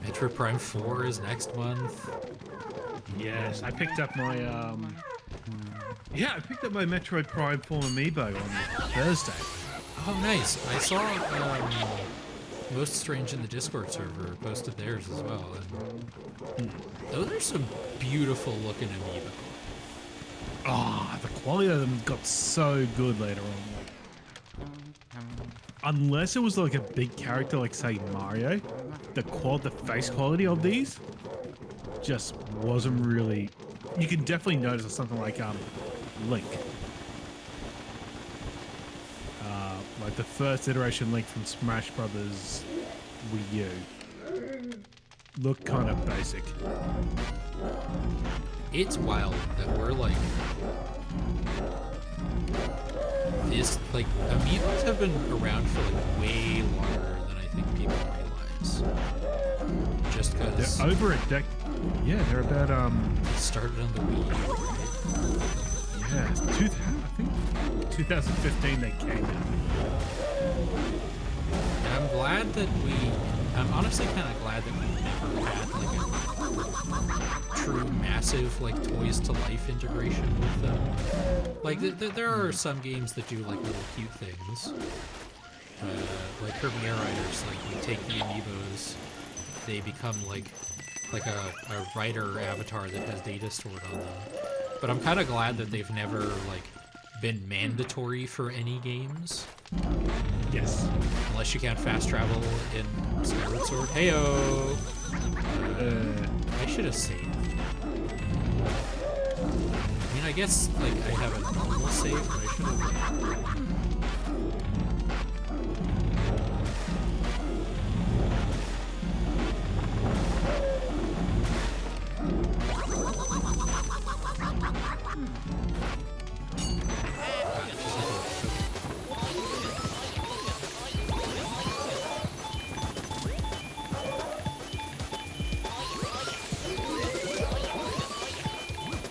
Metroid Prime 4 is next month. Yes, I picked up my I picked up my Metroid Prime 4 amiibo on Thursday. Oh, nice. I saw Most Strange in the Discord server posted theirs as well. And those are some beautiful looking amiibo. Oh, the quality of them got so good later on. Unless it was like a big character like, say, Mario, the face quality of these just wasn't really... You can definitely notice something like Link. Like the first iteration Link from Smash Brothers Wii U looked kind of basic. It's wild that we're like this. Like amiibos have been around for like way longer than I think people realize. Just because they're over a decade. Yeah, they're about It started on the Wii U, right? Yeah, 2000. I think 2015 they came out. And I'm glad that I'm honestly kind of glad that we never had like a true massive like toys to life integration with them. Like there are some games that do like little cute things, like Kirby Air Riders. Like you take the amiibos, they become like a rider avatar that has data stored on them. But I'm kind of glad that they've never like been mandatory for any games. Yes. Unless you can't fast travel in Skyward Sword. Heyo! I should have saved. I mean, I guess like I have a normal save, but I should have.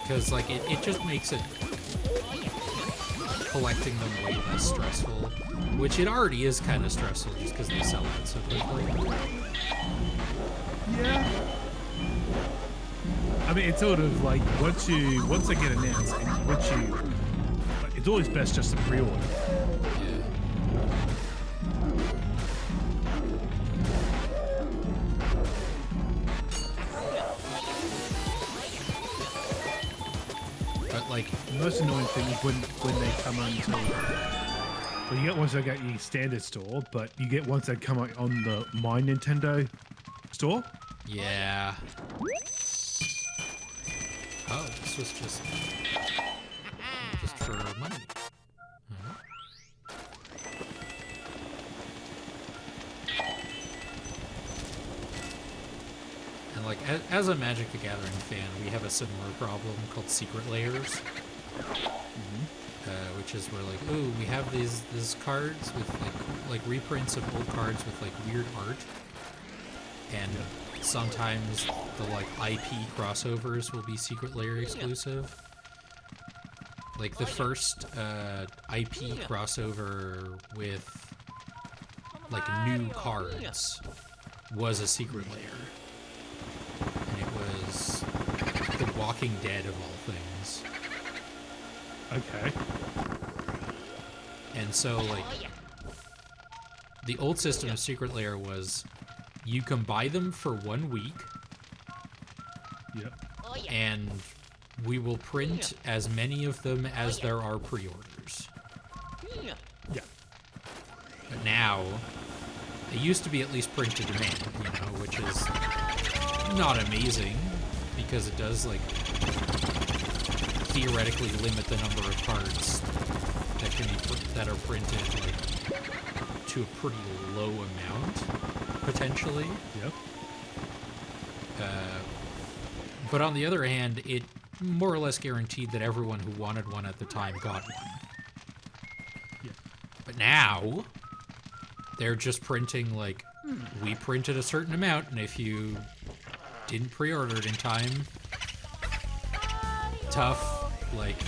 Because like it just makes it collecting them way less stressful, which it already is kind of stressful just because they sell out so quickly. Yeah. I mean, it's sort of like once they get announced, and like, it's always best just to pre-order. Yeah. But like the most annoying thing is when they come onto. Well, you get ones that get your standard store, but you get ones that come on the My Nintendo store. yeah. Oh, this was just for money. And like, as a Magic the Gathering fan, we have a similar problem called secret layers, which is where like, ooh, we have these cards with like reprints of old cards with like weird art, and sometimes the like IP crossovers will be secret layer exclusive. Like the first IP crossover with like new cards was a secret layer, and it was The Walking Dead of all things. Okay. And so like the old system of secret layer was you can buy them for 1 week. Yep. And we will print as many of them as there are pre-orders. Yeah. But now, they used to be at least print to demand, you know, which is not amazing because it does like theoretically limit the number of cards that can be that are printed like to a pretty low amount potentially. Yep. But on the other hand, it more or less guaranteed that everyone who wanted one at the time got one. Yeah. But now, they're just printing, like, we printed a certain amount, and if you didn't pre-order it in time, tough. Like,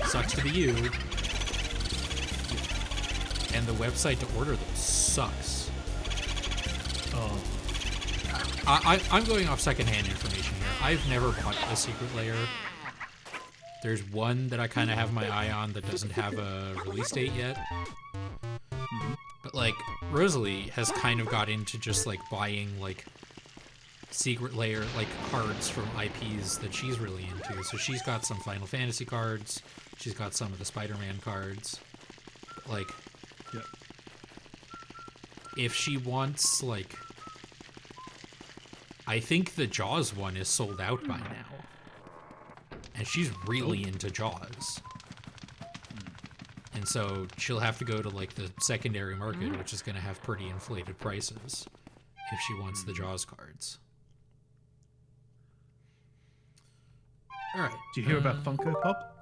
sucks to be you. And the website to order them sucks. Oh. I'm going off secondhand information here. I've never bought a secret layer. There's one that I kind of have my eye on that doesn't have a release date yet. But, like, Rosalie has kind of got into just, like, buying, like, secret layer, like, cards from IPs that she's really into. So she's got some Final Fantasy cards. She's got some of the Spider-Man cards. But, like, Yep. if she wants, like... I think the Jaws one is sold out by now. And she's really into Jaws. And so she'll have to go to, like, the secondary market, which is going to have pretty inflated prices if she wants the Jaws cards. All right. Do you hear about Funko Pop?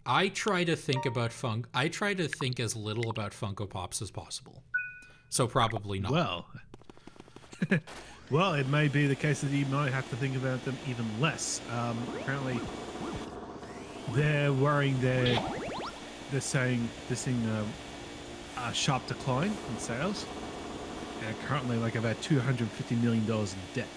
I try to think about I try to think as little about Funko Pops as possible. So probably not. Well, well, it may be the case that you might have to think about them even less. Apparently, they're worrying they're saying they're seeing a sharp decline in sales, and currently like about $250 million in debt.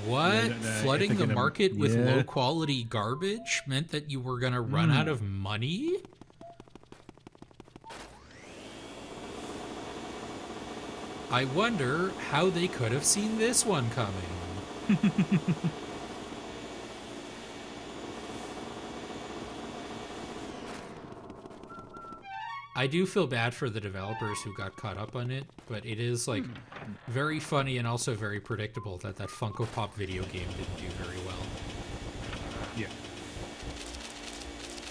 What? Flooding the market with yeah. low quality garbage meant that you were going to run out of money? I wonder how they could have seen this one coming. I do feel bad for the developers who got caught up on it, but it is, like, very funny and also very predictable that that Funko Pop video game didn't do very well. Yeah.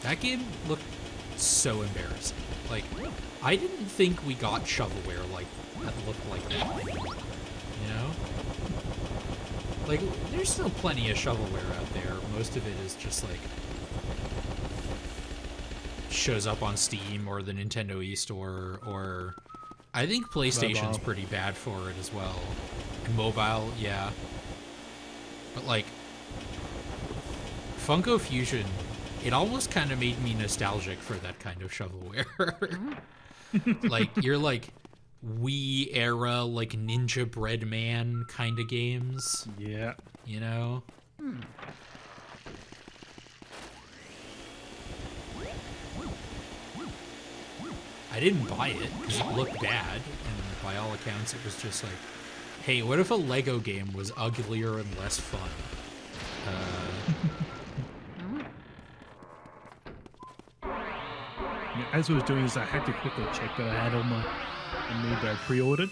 That game looked so embarrassing. Like, I didn't think we got shovelware like that looked like that anymore, you know? Like, there's still plenty of shovelware out there. Most of it is just, like, shows up on Steam or the Nintendo eStore, or I think PlayStation's pretty bad for it as well. And mobile, yeah. But, like, Funko Fusion, it almost kind of made me nostalgic for that kind of shovelware. Like, you're like Wii era, like Ninja Bread Man kind of games. Yeah. You know? I didn't buy it because it looked bad, and by all accounts, it was just like, hey, what if a Lego game was uglier and less fun? Yeah, as I was doing this, I had to quickly check that I had all my Amiibo pre-ordered.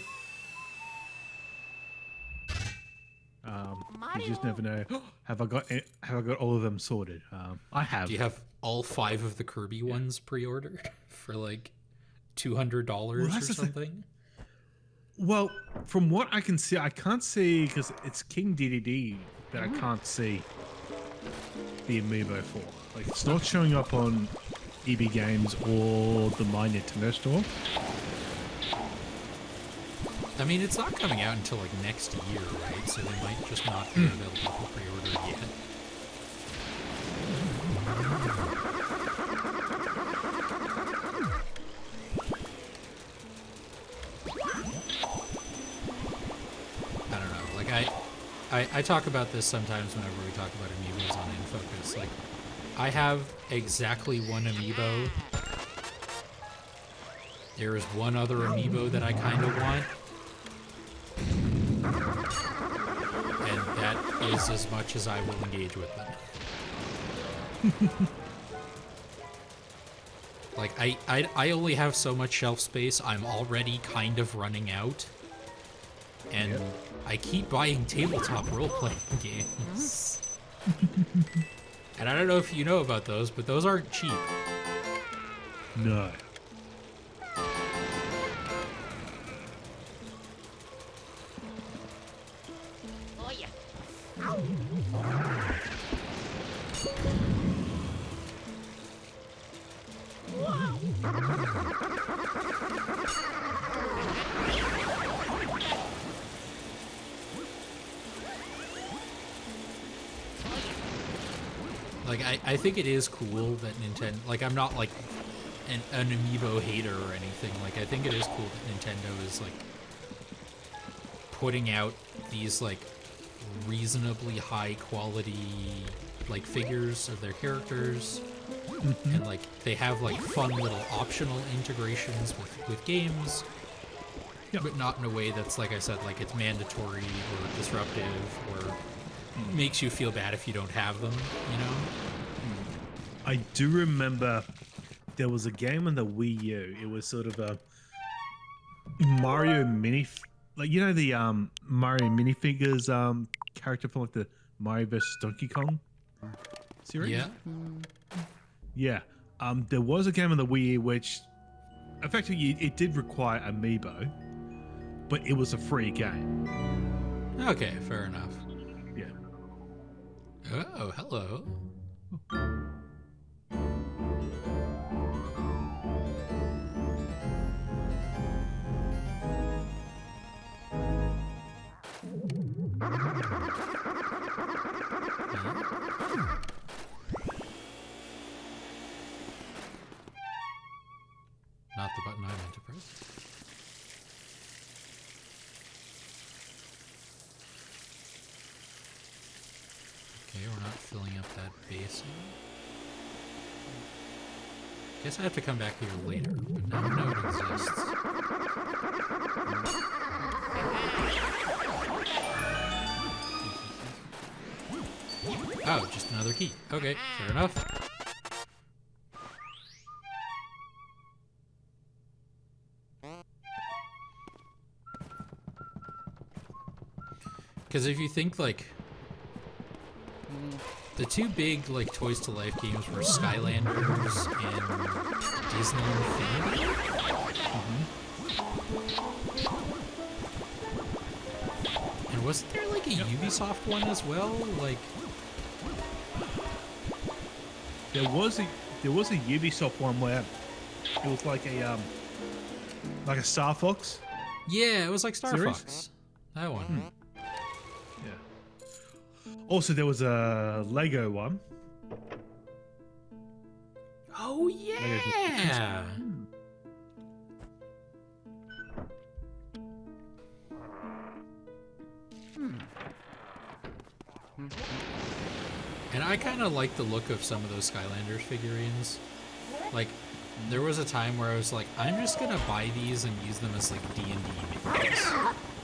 You just never know. Have I got all of them sorted? I have. Do you have all 5 of the Kirby ones pre-ordered for like $200 or something? Well, from what I can see, I can't see because it's King DDD that I can't see the Amiibo for. Like, it's not showing up on EB Games or the My Nintendo store. I mean, it's not coming out until like next year, right? So they might just not be available for pre-order yet. I don't know. Like, I talk about this sometimes whenever we talk about amiibos on InFocus. Like, I have exactly one amiibo. There is one other amiibo that I kind of want. And that is as much as I will engage with them. Like, I only have so much shelf space. I'm already kind of running out. And I keep buying tabletop role-playing games. And I don't know if you know about those, but those aren't cheap. No. Oh yeah. Like, I think it is cool that Nintendo... Like, I'm not, like, an amiibo hater or anything. Like, I think it is cool that Nintendo is, like, putting out these, like, reasonably high-quality, like, figures of their characters. And, like, they have, like, fun little optional integrations with games. Yep. But not in a way that's, like I said, like, it's mandatory or disruptive or makes you feel bad if you don't have them, you know? I do remember there was a game on the Wii U. It was sort of a Mario mini, like, you know, the Mario minifigures character from like the Mario vs. Donkey Kong series. Yeah. Yeah. There was a game on the Wii U which effectively it did require amiibo, but it was a free game. Okay, fair enough. Yeah. Oh, hello. Not the button I meant to press. Okay, we're not filling up that basin. Guess I have to come back here later, but now I know it exists. Oh, just another key. Okay, fair enough. Because if you think, like, the two big, like, Toys to Life games were Skylanders and Disney Infinity. And wasn't there, like, a Ubisoft one as well? Like, There was a Ubisoft one where it was like a Star Fox. yeah, it was like Star Serious? Fox. That one. Yeah. Also, there was a Lego one. Oh, yeah! And I kind of like the look of some of those Skylanders figurines. Like, there was a time where I was like, I'm just gonna buy these and use them as, like, D&D minis,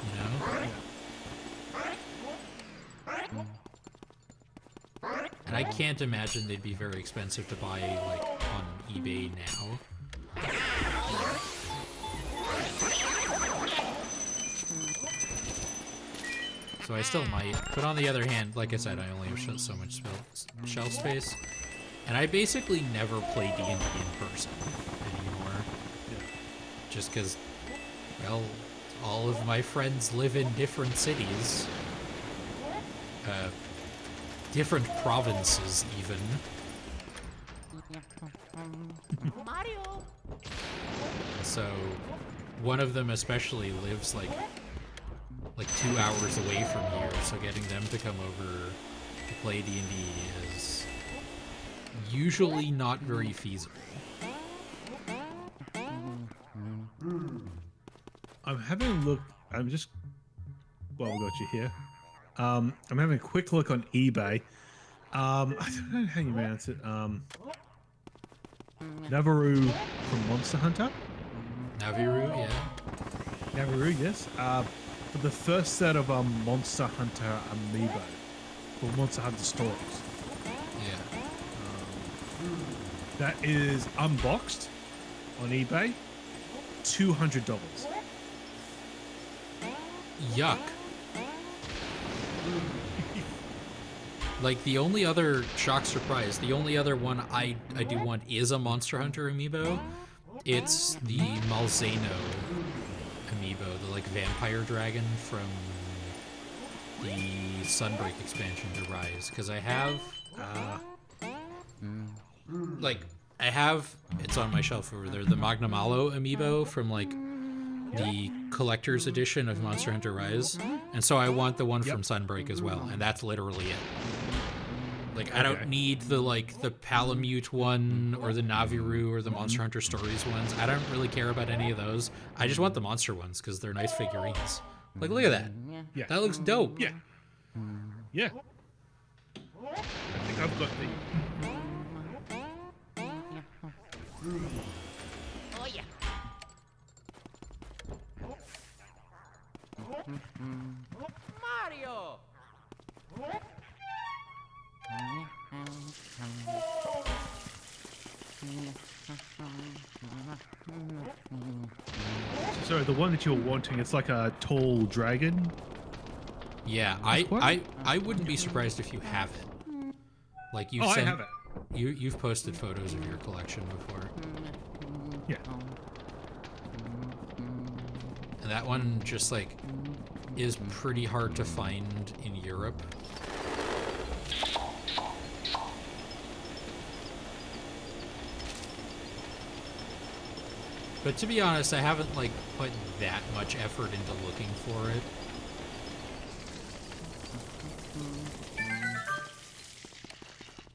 you know? And I can't imagine they'd be very expensive to buy, like, on eBay now. So I still might. But on the other hand, like I said, I only have so much shelf space. And I basically never play D&D in person anymore. Just because, well, all of my friends live in different cities. Different provinces, even. Mario. So, one of them especially lives, like 2 hours away from here, so getting them to come over to play D&D is usually not very feasible. I'm having a look. I'm just. Well, we got you here. I'm having a quick look on eBay. I don't know how you pronounce it. Navaroo from Monster Hunter. Naviru, yeah. Navaroo, yes. For the first set of Monster Hunter amiibo for Monster Hunter Stories. Yeah. That is unboxed on eBay. $200. Yuck. Like, the only other shock surprise, the only other one I do want is a Monster Hunter amiibo. It's the Malzeno amiibo, the, like, vampire dragon from the Sunbreak expansion to Rise. Because I have, it's on my shelf over there, the Magnamalo amiibo from, like, the collector's edition of Monster Hunter Rise. And so I want the one from Sunbreak as well, and that's literally it. Like, I don't need the Palamute one or the Naviru or the Monster Hunter Stories ones. I don't really care about any of those. I just want the monster ones because they're nice figurines. Like, look at that. Yeah. That looks dope. Yeah. Yeah. I think I've got the... Oh yeah. Mario. Sorry, the one that you're wanting, it's like a tall dragon. Yeah, I wouldn't be surprised if you have it. Like, you've I have it. You've posted photos of your collection before. Yeah. And that one just, like, is pretty hard to find in Europe. But to be honest, I haven't, like, put that much effort into looking for it.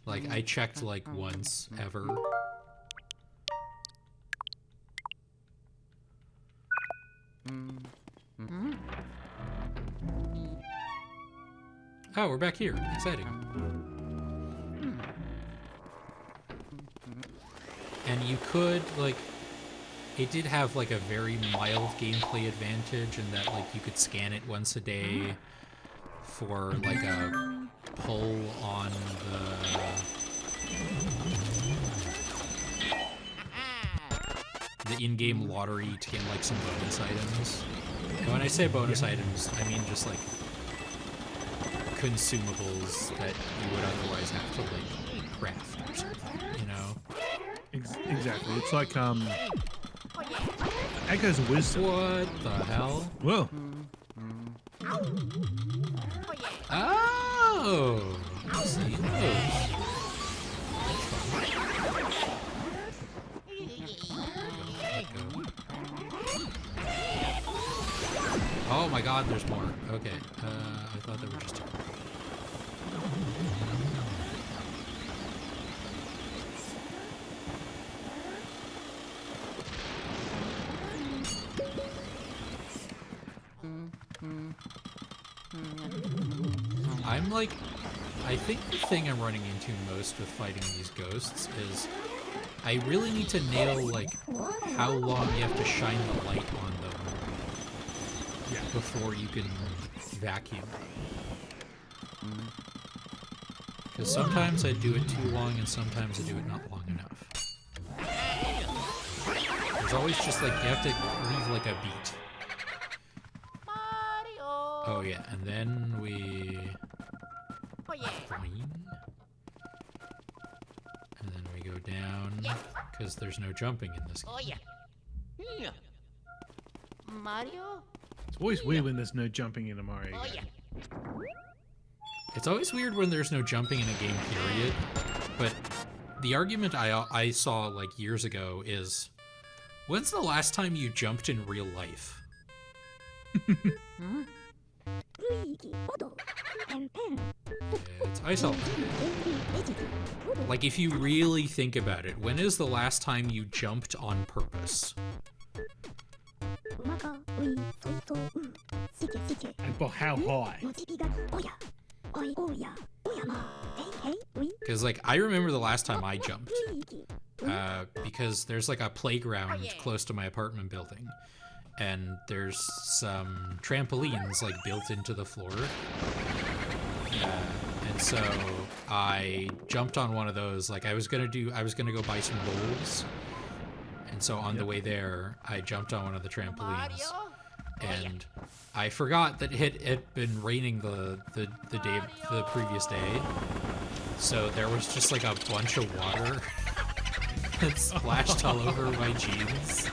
Like, I checked, like, once ever. Oh, we're back here. Exciting. And you could, like... It did have, like, a very mild gameplay advantage in that, like, you could scan it once a day for, like, a pull on the in-game lottery to get, like, some bonus items. And when I say bonus items, I mean just, like, consumables that you would otherwise have to, like, craft or something, you know? Exactly. It's like, Echo's wisdom. What the hell? Whoa. Oh! I've seen those. Oh my god, there's more. Okay, I thought there were just two. I'm like, I think the thing I'm running into most with fighting these ghosts is I really need to nail, like, how long you have to shine the light on them before you can vacuum. Because sometimes I do it too long and sometimes I do it not long enough. There's always just, like, you have to leave, like, a beat. Oh yeah, and then we... Boing. And then we go down, because there's no jumping in this game. Oh yeah. Mario. It's always weird when there's no jumping in a Mario Oh game. yeah. It's always weird when there's no jumping in a game, period. But the argument I saw, like, years ago is, when's the last time you jumped in real life? Luigi, Odo, and Pen. Yeah, it's Ice Element. Like, if you really think about it, when is the last time you jumped on purpose? And for how high? Because, like, I remember the last time I jumped. Because there's, like, a playground close to my apartment building. And there's some trampolines, like, built into the floor. And so I jumped on one of those. Like, I was gonna go buy some bowls. And so on the way there, I jumped on one of the trampolines. And I forgot that it had been raining the previous day. So there was just, like, a bunch of water that splashed all over my jeans.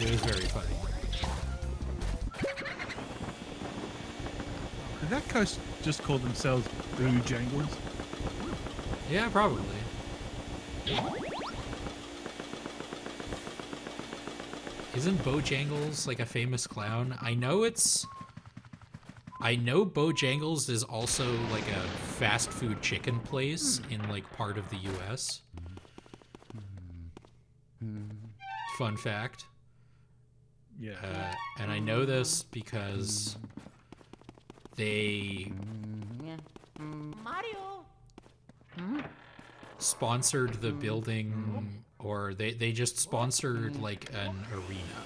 It was very funny. Did that coast just call themselves Bojangles? Yeah, probably. Isn't Bojangles, like, a famous clown? I know it's I know Bojangles is also like a fast food chicken place in like part of the US. Fun fact. Yeah. And I know this because they Mario. sponsored the building, or they just sponsored like an arena.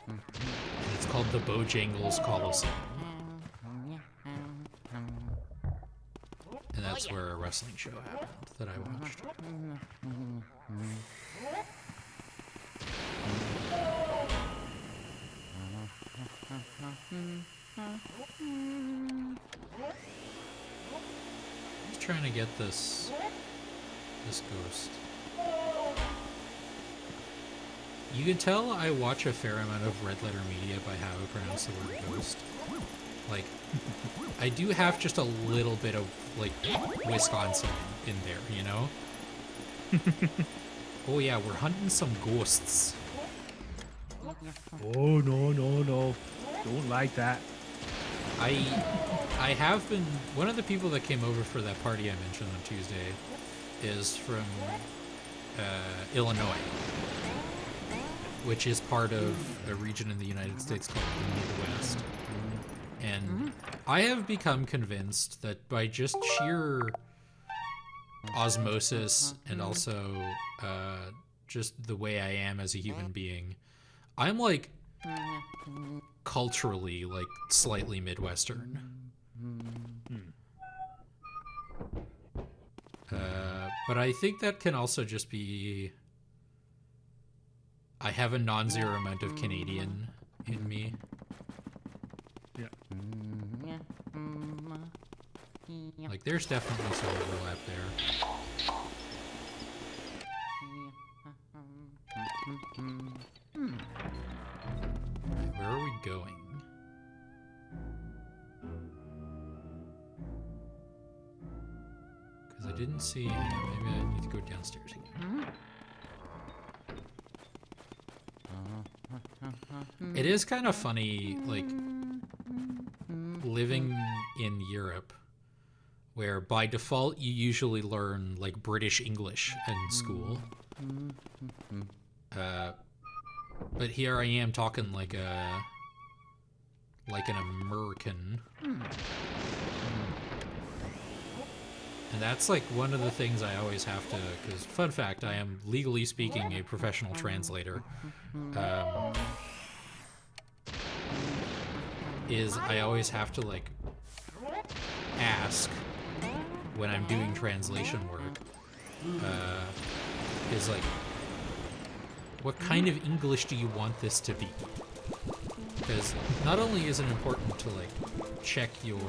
And it's called the Bojangles Coliseum. And that's where a wrestling show happened that I watched. Just trying to get this ghost. You can tell I watch a fair amount of Red Letter Media by how I pronounce the word ghost. Like, I do have just a little bit of, like, Wisconsin in there, you know? Oh yeah, we're hunting some ghosts. Oh, no, no, no. Don't like that. I have been... One of the people that came over for that party I mentioned on Tuesday is from Illinois, which is part of a region in the United States called the Midwest. And I have become convinced that by just sheer osmosis and also just the way I am as a human being, I'm like culturally like slightly Midwestern. But I think that can also just be I have a non-zero amount of Canadian in me. Yeah. Like, there's definitely some overlap there. Right, where are we going? Because I didn't see... Maybe I need to go downstairs again. It is kind of funny, like, living in Europe, where by default you usually learn, like, British English in school. But here I am talking like an American. And that's, like, one of the things I always have to... Because, fun fact, I am, legally speaking, a professional translator. Is I always have to, like, ask when I'm doing translation work, is, like, what kind of English do you want this to be? Because not only is it important to, like, check your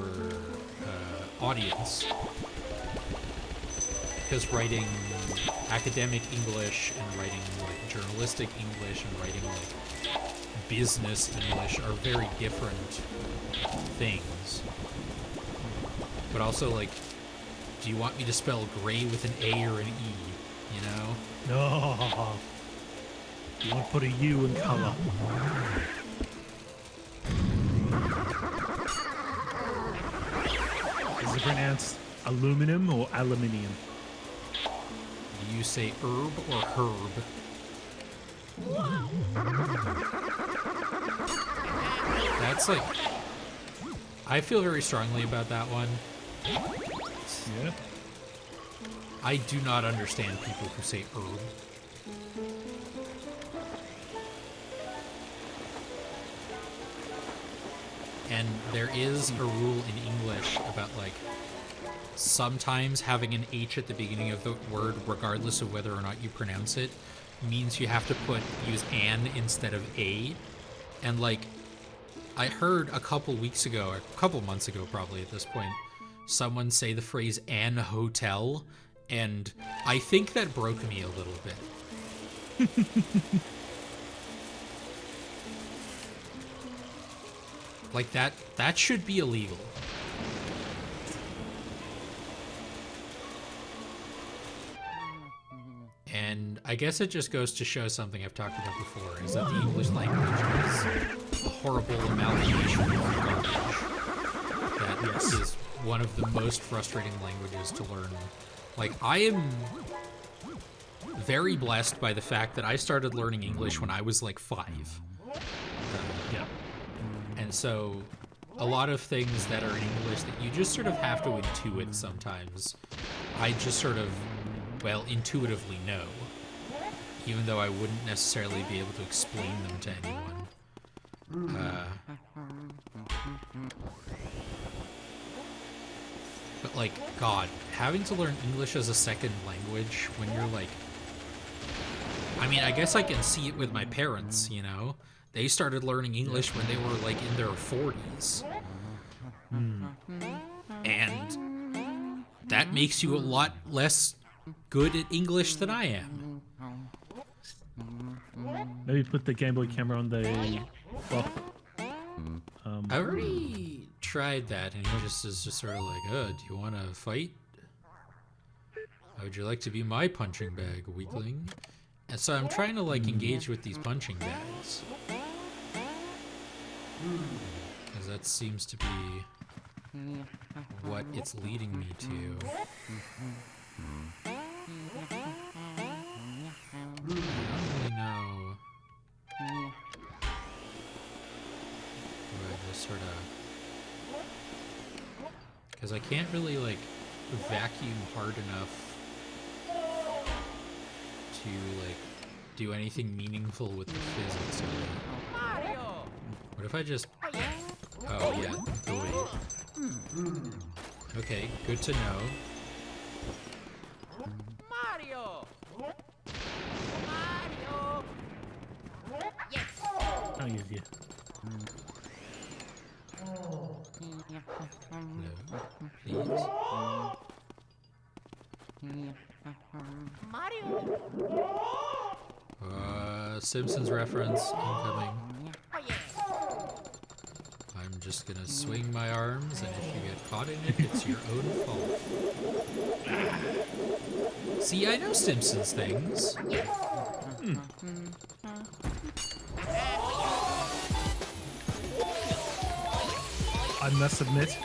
audience, because writing academic English and writing, like, journalistic English and writing, like, business English are very different things. But also, like, do you want me to spell gray with an A or an E, you know? No. You want to put a U in color. Is it pronounced aluminum or aluminium? Do you say herb or herb? That's like... I feel very strongly about that one. Yeah. I do not understand people who say herb. And there is a rule in English about, like, sometimes having an H at the beginning of the word, regardless of whether or not you pronounce it, means you have to use an instead of a. And, like, I heard a couple weeks ago, or a couple months ago probably at this point, someone say the phrase "an hotel," and I think that broke me a little bit. Like, that should be illegal. And I guess it just goes to show something I've talked about before, is that the English language is a horrible amalgamation of garbage. That is one of the most frustrating languages to learn. Like, I am very blessed by the fact that I started learning English when I was like 5. Yeah. And so a lot of things that are in English that you just sort of have to intuit sometimes, I just sort of, well, intuitively know, even though I wouldn't necessarily be able to explain them to anyone. But like, God, having to learn English as a second language when you're like, I mean, I guess I can see it with my parents, you know? They started learning English when they were like in their 40s. And that makes you a lot less good at English than I am. Maybe put the Game Boy camera on the clock. I already tried that, and he just is just sort of like, do you want to fight? How would you like to be my punching bag, weakling? And so I'm trying to like engage with these punching bags. Because that seems to be what it's leading me to. I don't really know. Or I just sort of... Because I can't really like vacuum hard enough to like do anything meaningful with the physics of it. What if I just... Oh yeah, go away. Okay, good to know. Mario! Yes! Oh, yeah. No, please. Mario! Simpsons reference incoming. Oh yeah! I'm just gonna swing my arms, and if you get caught in it, it's your own fault. See, I know Simpsons things. I must admit,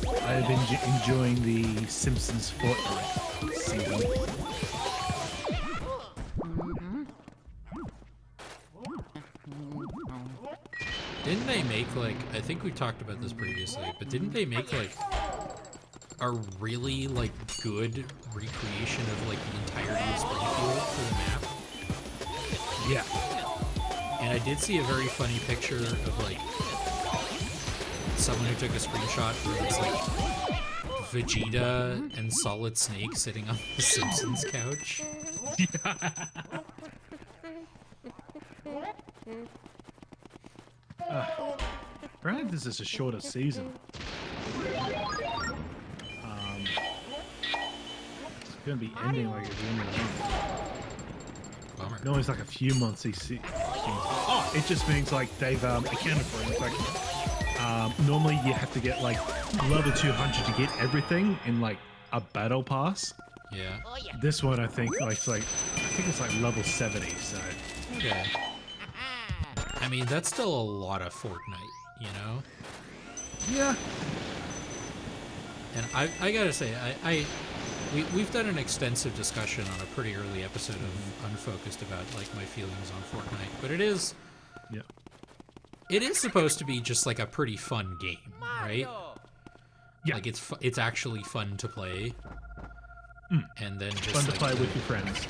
I have been enjoying the Simpsons Fortnite season. Didn't they make, like, I think we talked about this previously, but didn't they make, like, a really, like, good recreation of, like, the entirety of Springfield for the map? Yeah. And I did see a very funny picture of, like, someone who took a screenshot where it's, like, Vegeta and Solid Snake sitting on the Simpsons couch. Granted, this is a shorter season. It's going to be ending like at the end of the month. Bummer. No, it's like a few months. Oh, it just means like they've accounted for it. It's like normally you have to get like level 200 to get everything in like a battle pass. Yeah. Oh yeah! This one, I think, I think it's like level 70. So Okay. I mean, that's still a lot of Fortnite, you know? yeah, And I gotta say, we've done an extensive discussion on a pretty early episode of Unfocused about like my feelings on Fortnite, but it is supposed to be just like a pretty fun game, right? Yeah. Like it's actually fun to play, and then just fun to like play with your friends.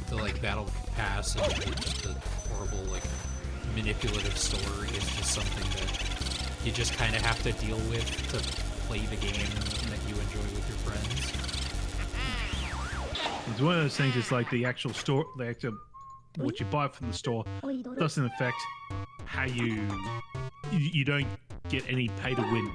the like battle pass and the horrible like manipulative story is just something that you just kind of have to deal with to play the game that you enjoy with your friends. It's one of those things. It's like the actual store, what you buy from the store doesn't affect how you don't get any pay to win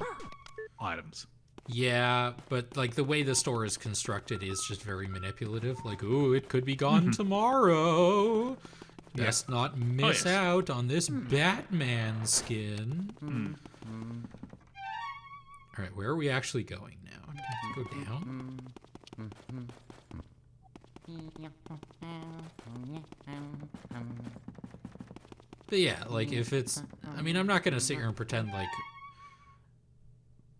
items. Yeah, but like the way the store is constructed is just very manipulative. Like, ooh, it could be gone tomorrow. Best not miss out on this Batman skin. All right, where are we actually going now? Let's go down. But yeah, like if it's, I mean, I'm not gonna sit here and pretend like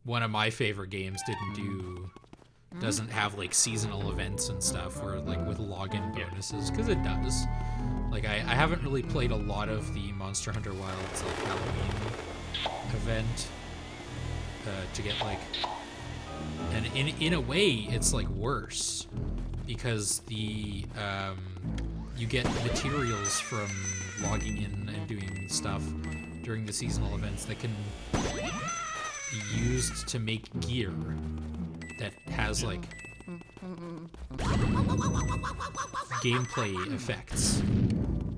one of my favorite games doesn't have like seasonal events and stuff, or like with login bonuses, because it does. Like I haven't really played a lot of the Monster Hunter Wilds like Halloween event to get like, and in a way it's like worse because the you get materials from logging in and doing stuff during the seasonal events that can be used to make gear that has like gameplay effects.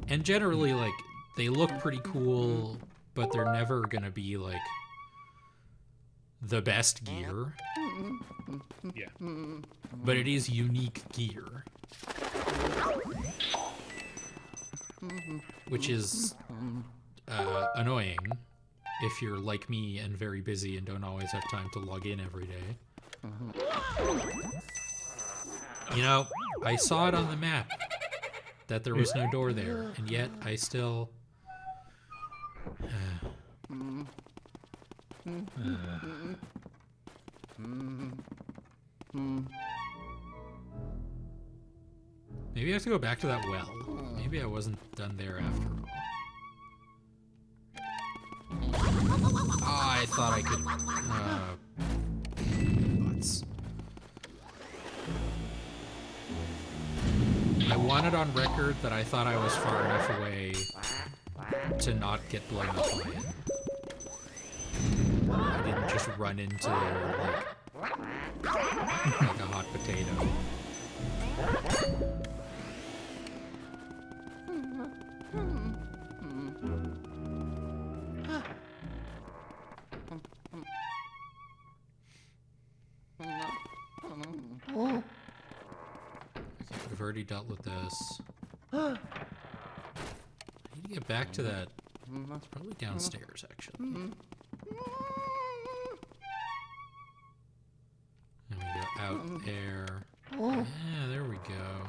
And generally like they look pretty cool, but they're never gonna be like the best gear. Yeah. But it is unique gear. Which is annoying if you're like me and very busy and don't always have time to log in every day. You know, I saw it on the map that there was no door there, and yet I still... Maybe I have to go back to that well. Maybe I wasn't done there after all. Oh, I thought I could... butts. I want it on record that I thought I was far enough away to not get blown up by it. I didn't just run into, like a hot potato. We've already dealt with this. I need to get back to that. It's probably downstairs, actually. And we go out there. Yeah, there we go.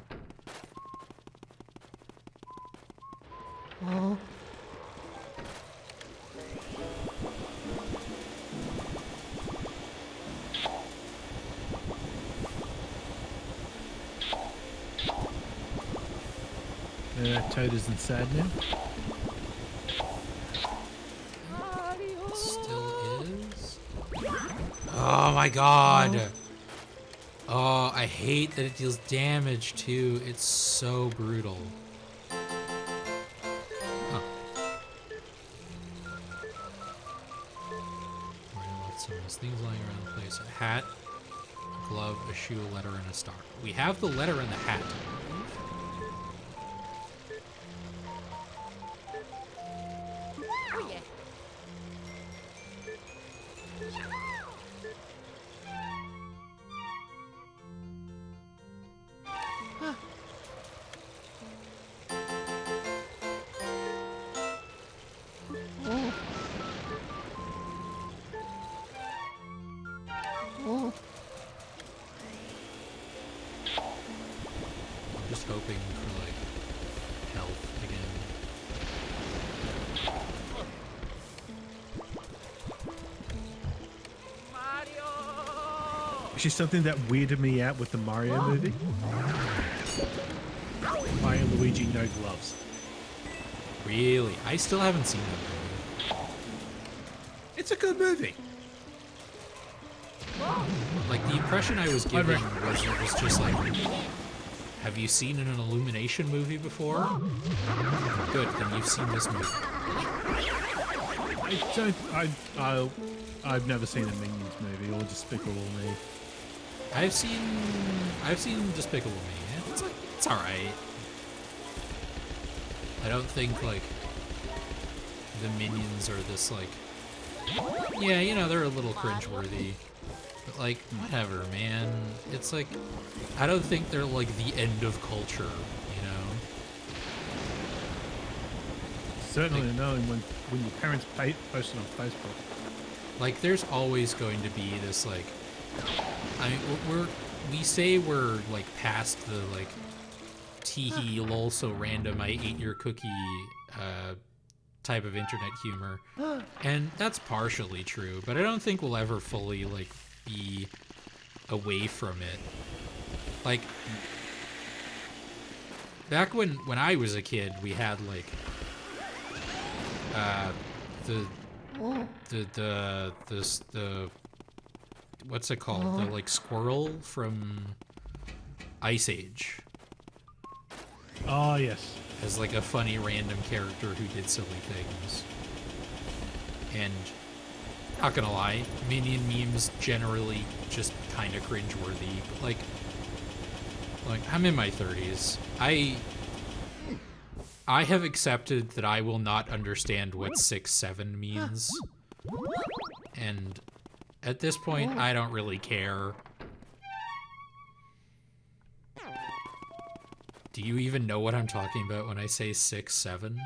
Toad isn't sad now. Still is? Oh my god! Oh, I hate that it deals damage too. It's so brutal. Huh. What's some of those things lying around the place? A hat, a glove, a shoe, a letter, and a star. We have the letter and the hat. Oh yeah. I'm just hoping for like health again. Mario! Which is something that weirded me out with the Mario movie. Mario and Luigi no gloves. Really? I still haven't seen that movie. It's a good movie. Like, the impression I was given was it was just like, have you seen an Illumination movie before? Good, then you've seen this movie. I've never seen a Minions movie or Despicable Me. I've seen Despicable Me. It's like, it's alright. I don't think, like, the Minions are this, like, yeah, you know, they're a little cringeworthy. But, like, whatever, man. It's like, I don't think they're, like, the end of culture, you know? Certainly knowing when your parents post it on Facebook. Like, there's always going to be this, like, I mean, we say we're, like, past the, like, teehee lol so random I ate your cookie type of internet humor. And that's partially true, but I don't think we'll ever fully like be away from it. Like back when I was a kid, we had like the what's it called? The like squirrel from Ice Age. Oh, yes. As like a funny random character who did silly things. And not gonna lie, Minion memes generally just kind of cringeworthy. But like I'm in my 30s. I have accepted that I will not understand what 6-7 means. And at this point, I don't really care. Do you even know what I'm talking about when I say 6-7?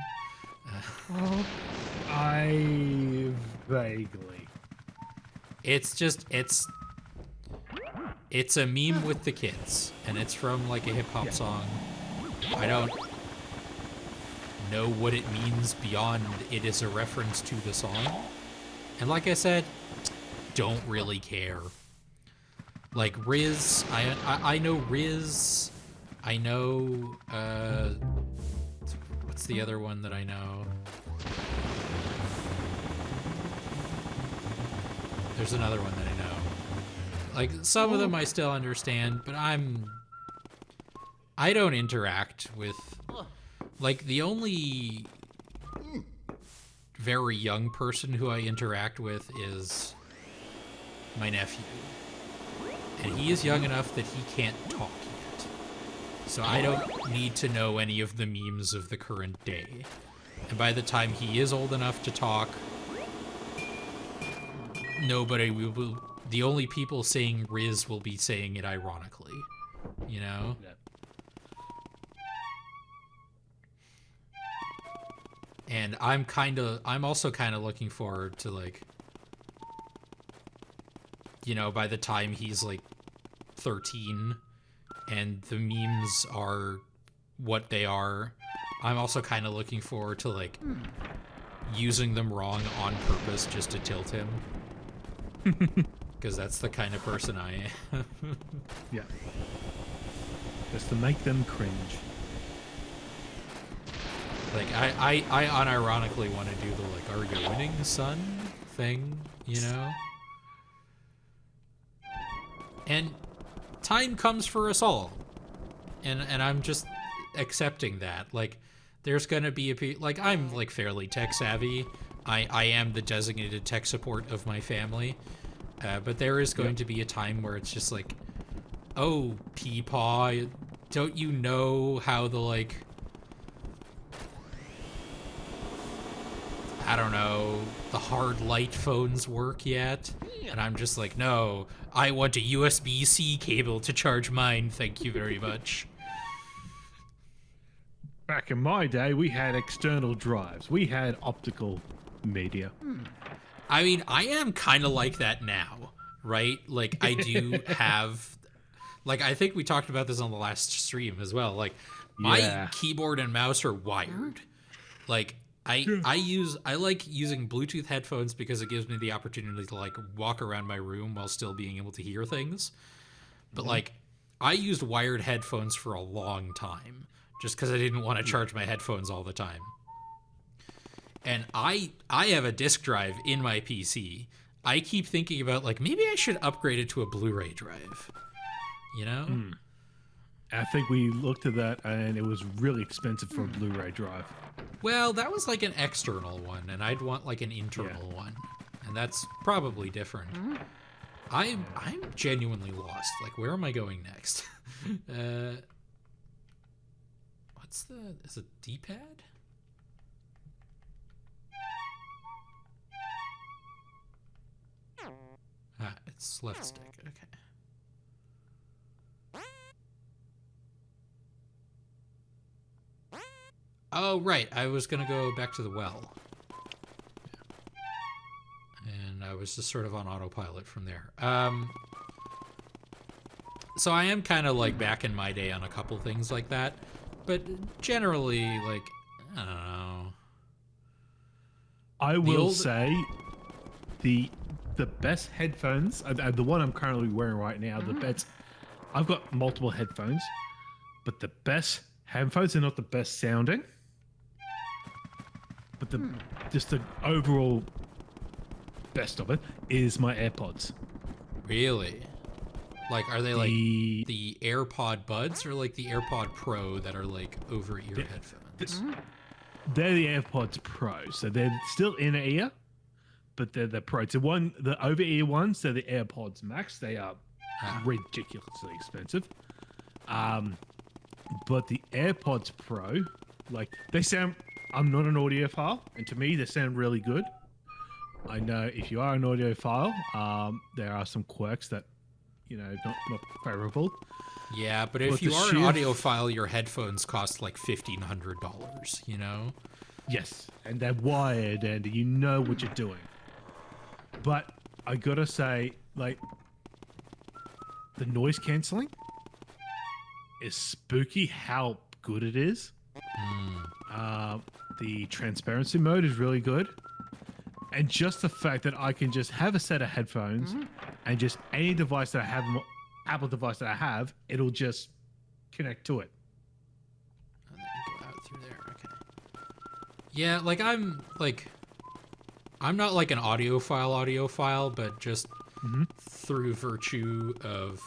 I vaguely. It's a meme with the kids, and it's from like a hip hop song. I don't know what it means beyond it is a reference to the song. And like I said, don't really care. Like Riz, I know Riz. I know, what's the other one that I know? There's another one that I know. Like, some of them I still understand, but I don't interact with, like, the only very young person who I interact with is my nephew. And he is young enough that he can't talk yet. So I don't need to know any of the memes of the current day. And by the time he is old enough to talk, nobody will... The only people saying Riz will be saying it ironically. You know? Yeah. And I'm also kind of looking forward to, like... You know, by the time he's, like, 13... and the memes are what they are, I'm also kind of looking forward to, like, using them wrong on purpose just to tilt him. Because that's the kind of person I am. Yeah. Just to make them cringe. Like, I unironically want to do the, like, are you winning, son? Thing, you know? And time comes for us all, and I'm just accepting that. Like, there's gonna be like, I'm like fairly tech savvy. I am the designated tech support of my family, but there is going to be a time where it's just like, oh, Peepaw, don't you know how the, like, I don't know, the hard light phones work yet? And I'm just like, no, I want a USB-C cable to charge mine, thank you very much. Back in my day, we had external drives. We had optical media. I mean, I am kind of like that now, right? Like, I do have... Like, I think we talked about this on the last stream as well. Like, my keyboard and mouse are wired. Like... I like using Bluetooth headphones because it gives me the opportunity to, like, walk around my room while still being able to hear things. But, like, I used wired headphones for a long time just because I didn't want to charge my headphones all the time. And I have a disk drive in my PC. I keep thinking about, like, maybe I should upgrade it to a Blu-ray drive. You know? I think we looked at that, and it was really expensive for a Blu-ray drive. Well, that was like an external one, and I'd want like an internal one, and that's probably different. I'm genuinely lost. Like, where am I going next? What's the... Is it D-pad? Ah, it's left stick. Okay. Oh, right. I was going to go back to the well. And I was just sort of on autopilot from there. So I am kind of like back in my day on a couple things like that. But generally, like, I don't know. I will say the best headphones, the one I'm currently wearing right now, the best. I've got multiple headphones, but the best headphones are not the best sounding, but just the overall best of it is my AirPods. Really? Like, are they like the AirPod Buds or like the AirPod Pro that are like over-ear headphones? They're the AirPods Pro, so they're still in ear, but they're the Pro. So the over-ear ones, they're the AirPods Max. They are ridiculously expensive. But the AirPods Pro, like, they sound. I'm not an audiophile, and to me, they sound really good. I know if you are an audiophile, there are some quirks that, not favorable. Yeah, but if you are an audiophile, your headphones cost like $1,500, you know? Yes, and they're wired, and you know what you're doing. But I gotta say, like, the noise cancelling is spooky how good it is. The transparency mode is really good. And just the fact that I can just have a set of headphones and just any device that I have, Apple device that I have, it'll just connect to it. And then go out through there. Okay. Yeah, like I'm not like an audiophile, but just through virtue of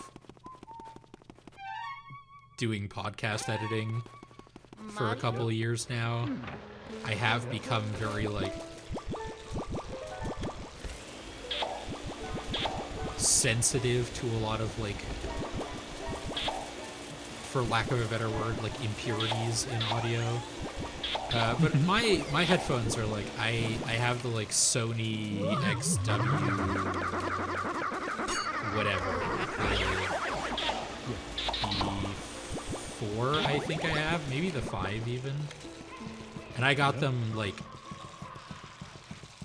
doing podcast editing for a couple of years now, I have become very like sensitive to a lot of like, for lack of a better word, like impurities in audio. But my headphones are like, I have the like Sony XW whatever, the 4 I think I have, maybe the 5 even. And I got them like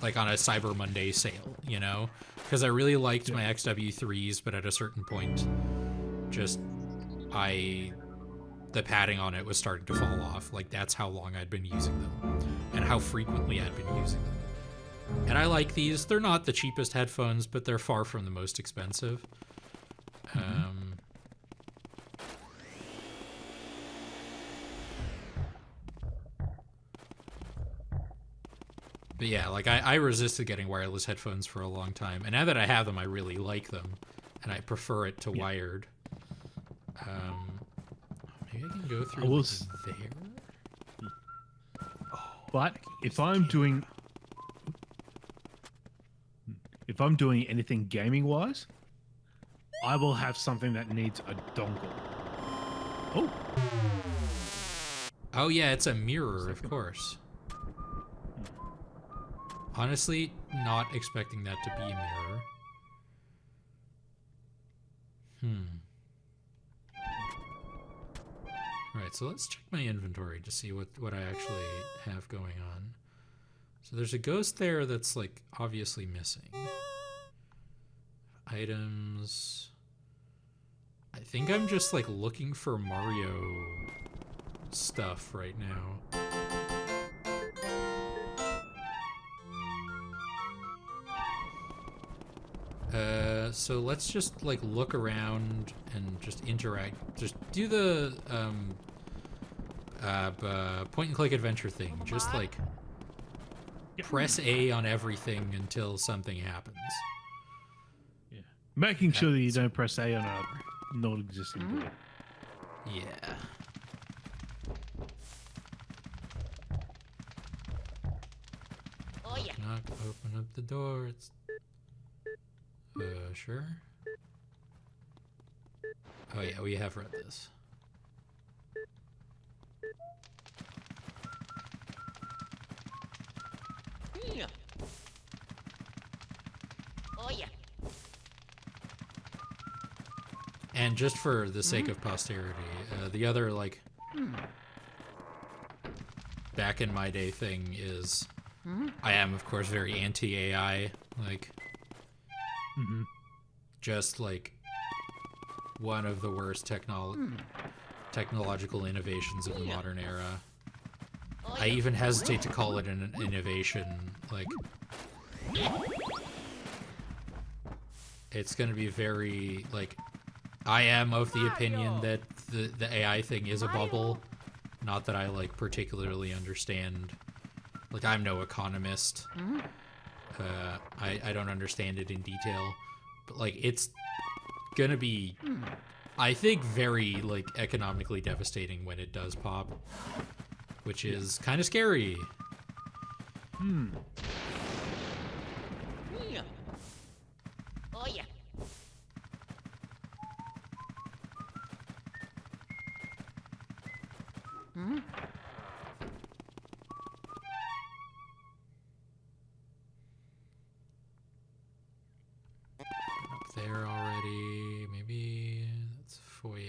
on a Cyber Monday sale, you know? Because I really liked my XW3s, but at a certain point, just the padding on it was starting to fall off. Like, that's how long I'd been using them, and how frequently I'd been using them. And I like these. They're not the cheapest headphones, but they're far from the most expensive. But yeah, like I resisted getting wireless headphones for a long time, and now that I have them, I really like them, and I prefer it to wired. Maybe I can go through there. But if I'm doing anything gaming wise, I will have something that needs a dongle. Oh yeah, it's a mirror, of course. Honestly, not expecting that to be a mirror. Alright, so let's check my inventory to see what I actually have going on. So there's a ghost there that's, like, obviously missing. Items. I think I'm just, like, looking for Mario stuff right now. So let's just like look around and just interact. Just do the point and click adventure thing. Just like press A on everything until something happens. Yeah, making sure that you don't press A on a non-existing door. Yeah. Oh yeah. Knock, open up the door. It's sure. Oh yeah, we have read this. Yeah. Oh yeah. And just for the sake of posterity, the other like back in my day thing is I am of course very anti-AI, like just like one of the worst technological innovations of the modern era. I even hesitate to call it an innovation. Like, it's going to be very, like, I am of the opinion that the AI thing is a bubble. Not that I, like, particularly understand. Like, I'm no economist. I don't understand it in detail. But, like, it's going to be, I think, very, like, economically devastating when it does pop. Which is kind of scary. Yeah. Oh yeah. Up there already. Maybe that's foyer.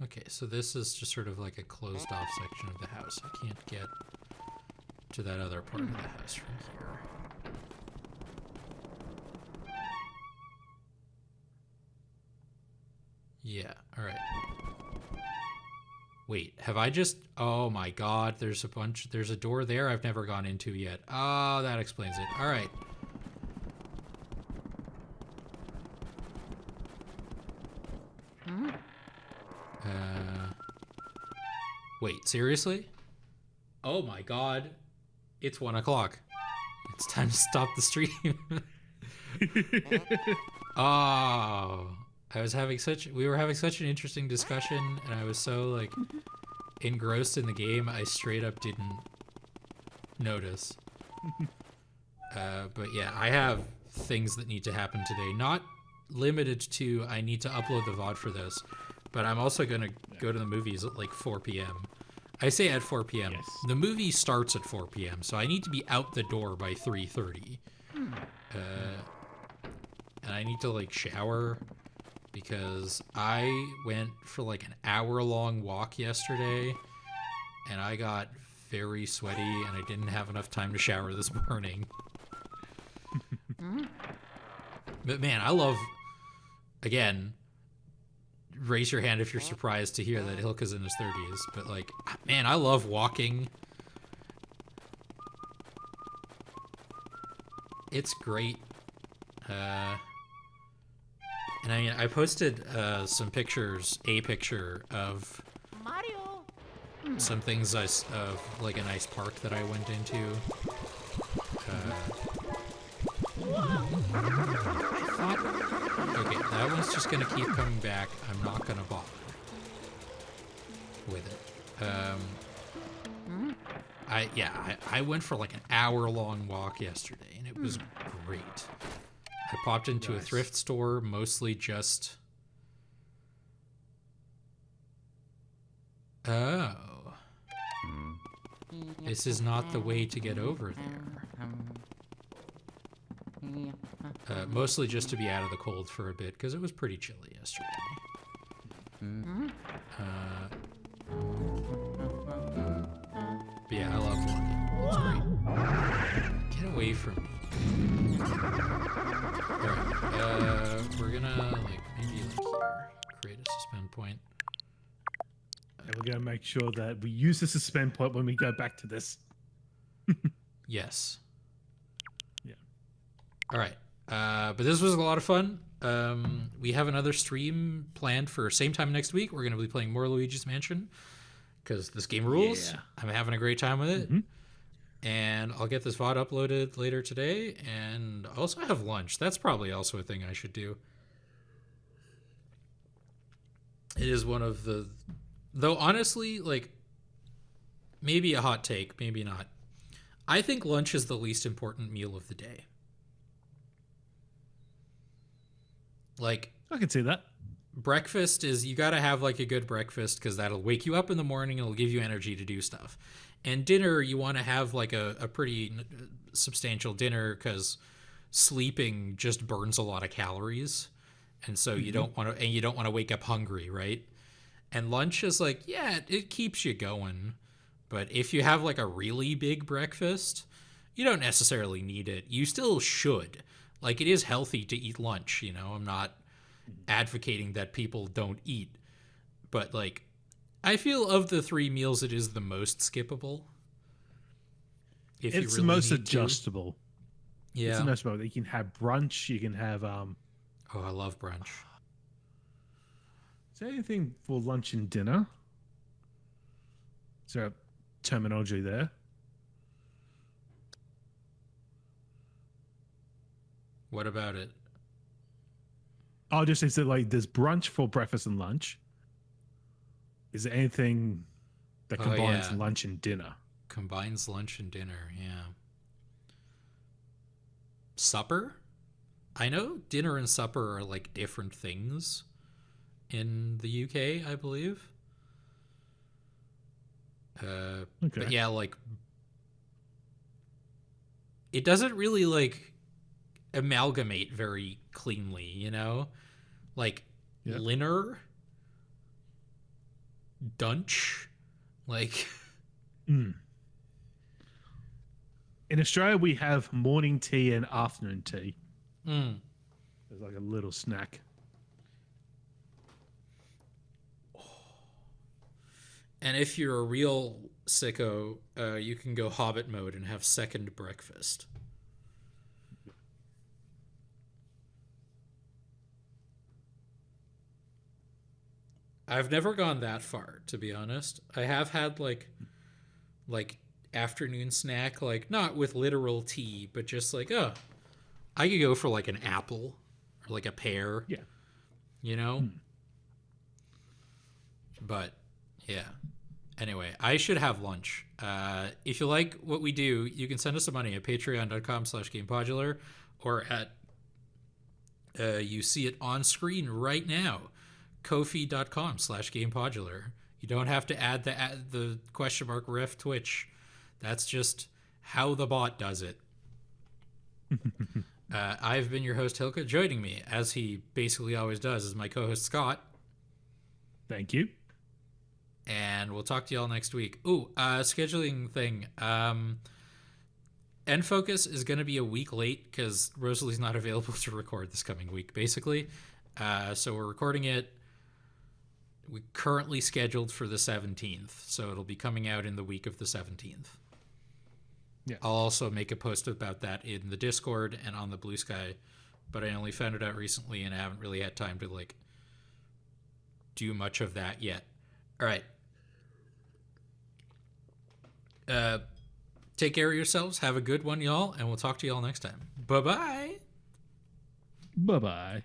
Okay, so this is just sort of like a closed off section of the house. I can't get to that other part of the house from here. Yeah, alright. Wait, have I just... Oh my god, there's a door there I've never gone into yet. Oh, that explains it. Alright. Wait, seriously? Oh my god. It's 1 o'clock. It's time to stop the stream. Oh. We were having such an interesting discussion, and I was so, like, engrossed in the game, I straight up didn't notice. But yeah, I have things that need to happen today. Not limited to, I need to upload the VOD for this, but I'm also going to go to the movies at, like, 4 p.m. I say at 4 p.m. Yes. The movie starts at 4 p.m., so I need to be out the door by 3:30. And I need to, like, shower, because I went for, like, an hour-long walk yesterday, and I got very sweaty, and I didn't have enough time to shower this morning. But man, I love, again, raise your hand if you're surprised to hear that Hilka's in his 30s, but, like, man, I love walking. It's great. And I mean, I posted some pictures, a picture of Mario. some things of, like, a nice park that I went into. Okay, that one's just gonna keep coming back. I'm not gonna bother with it. I went for like an hour-long walk yesterday, and it was great. I popped into a thrift store, mostly just... Oh. This is not the way to get over there. Mostly just to be out of the cold for a bit, because it was pretty chilly yesterday. But yeah, I love walking. It's great. Get away from me. Alright, we're gonna, like, maybe, like, here, create a suspend point. And we're going to make sure that we use the suspend point when we go back to this. Yes. Yeah. All right. But this was a lot of fun. We have another stream planned for same time next week. We're going to be playing more Luigi's Mansion because this game rules. Yeah. I'm having a great time with it. And I'll get this VOD uploaded later today. And I also have lunch. That's probably also a thing I should do. It is one of the... Though, honestly, like, maybe a hot take, maybe not. I think lunch is the least important meal of the day. Like, I can see that. breakfast is, you gotta have, like, a good breakfast because that'll wake you up in the morning and it'll give you energy to do stuff. And dinner, you want to have, like, a pretty substantial dinner because sleeping just burns a lot of calories. And so you don't want to wake up hungry, right? And lunch is like, yeah, it keeps you going. But if you have, like, a really big breakfast, you don't necessarily need it. You still should. Like, it is healthy to eat lunch, you know? I'm not advocating that people don't eat. But like, I feel of the 3 meals, it is the most skippable. If It's you the really most need to. adjustable. Yeah. It's the most adjustable. You can have brunch. You can have Oh, I love brunch. Is there anything for lunch and dinner? Is there a terminology there? What about it? I'll just say like there's brunch for breakfast and lunch. Is there anything that Oh, combines yeah. lunch and dinner? Combines lunch and dinner, yeah. Supper? I know dinner and supper are like different things in the UK, I believe. Okay. But yeah, like, it doesn't really like amalgamate very cleanly, you know? Like, Yeah. Linner, Dunch, like. Mm. In Australia, we have morning tea and afternoon tea. Mm. There's like a little snack. And if you're a real sicko, you can go Hobbit mode and have second breakfast. I've never gone that far, to be honest. I have had like afternoon snack, like not with literal tea, but just like, oh, I could go for like an apple or like a pear. Yeah. You know? But yeah. Anyway, I should have lunch. If you like what we do, you can send us some money at patreon.com/Gamepodular or at you see it on screen right now, kofi.com/Gamepodular. You don't have to add the question mark ref Twitch. That's just how the bot does it. I've been your host, Hilka. Joining me, as he basically always does, is my co-host, Scott. Thank you. And we'll talk to y'all next week. Ooh, scheduling thing. End Focus is going to be a week late because Rosalie's not available to record this coming week, basically. So we're recording it. We currently scheduled for the 17th, so it'll be coming out in the week of the 17th. Yeah. I'll also make a post about that in the Discord and on the Blue Sky, but I only found it out recently and I haven't really had time to like do much of that yet. All right. Take care of yourselves. Have a good one, y'all, and we'll talk to y'all next time. Bye-bye. Bye-bye.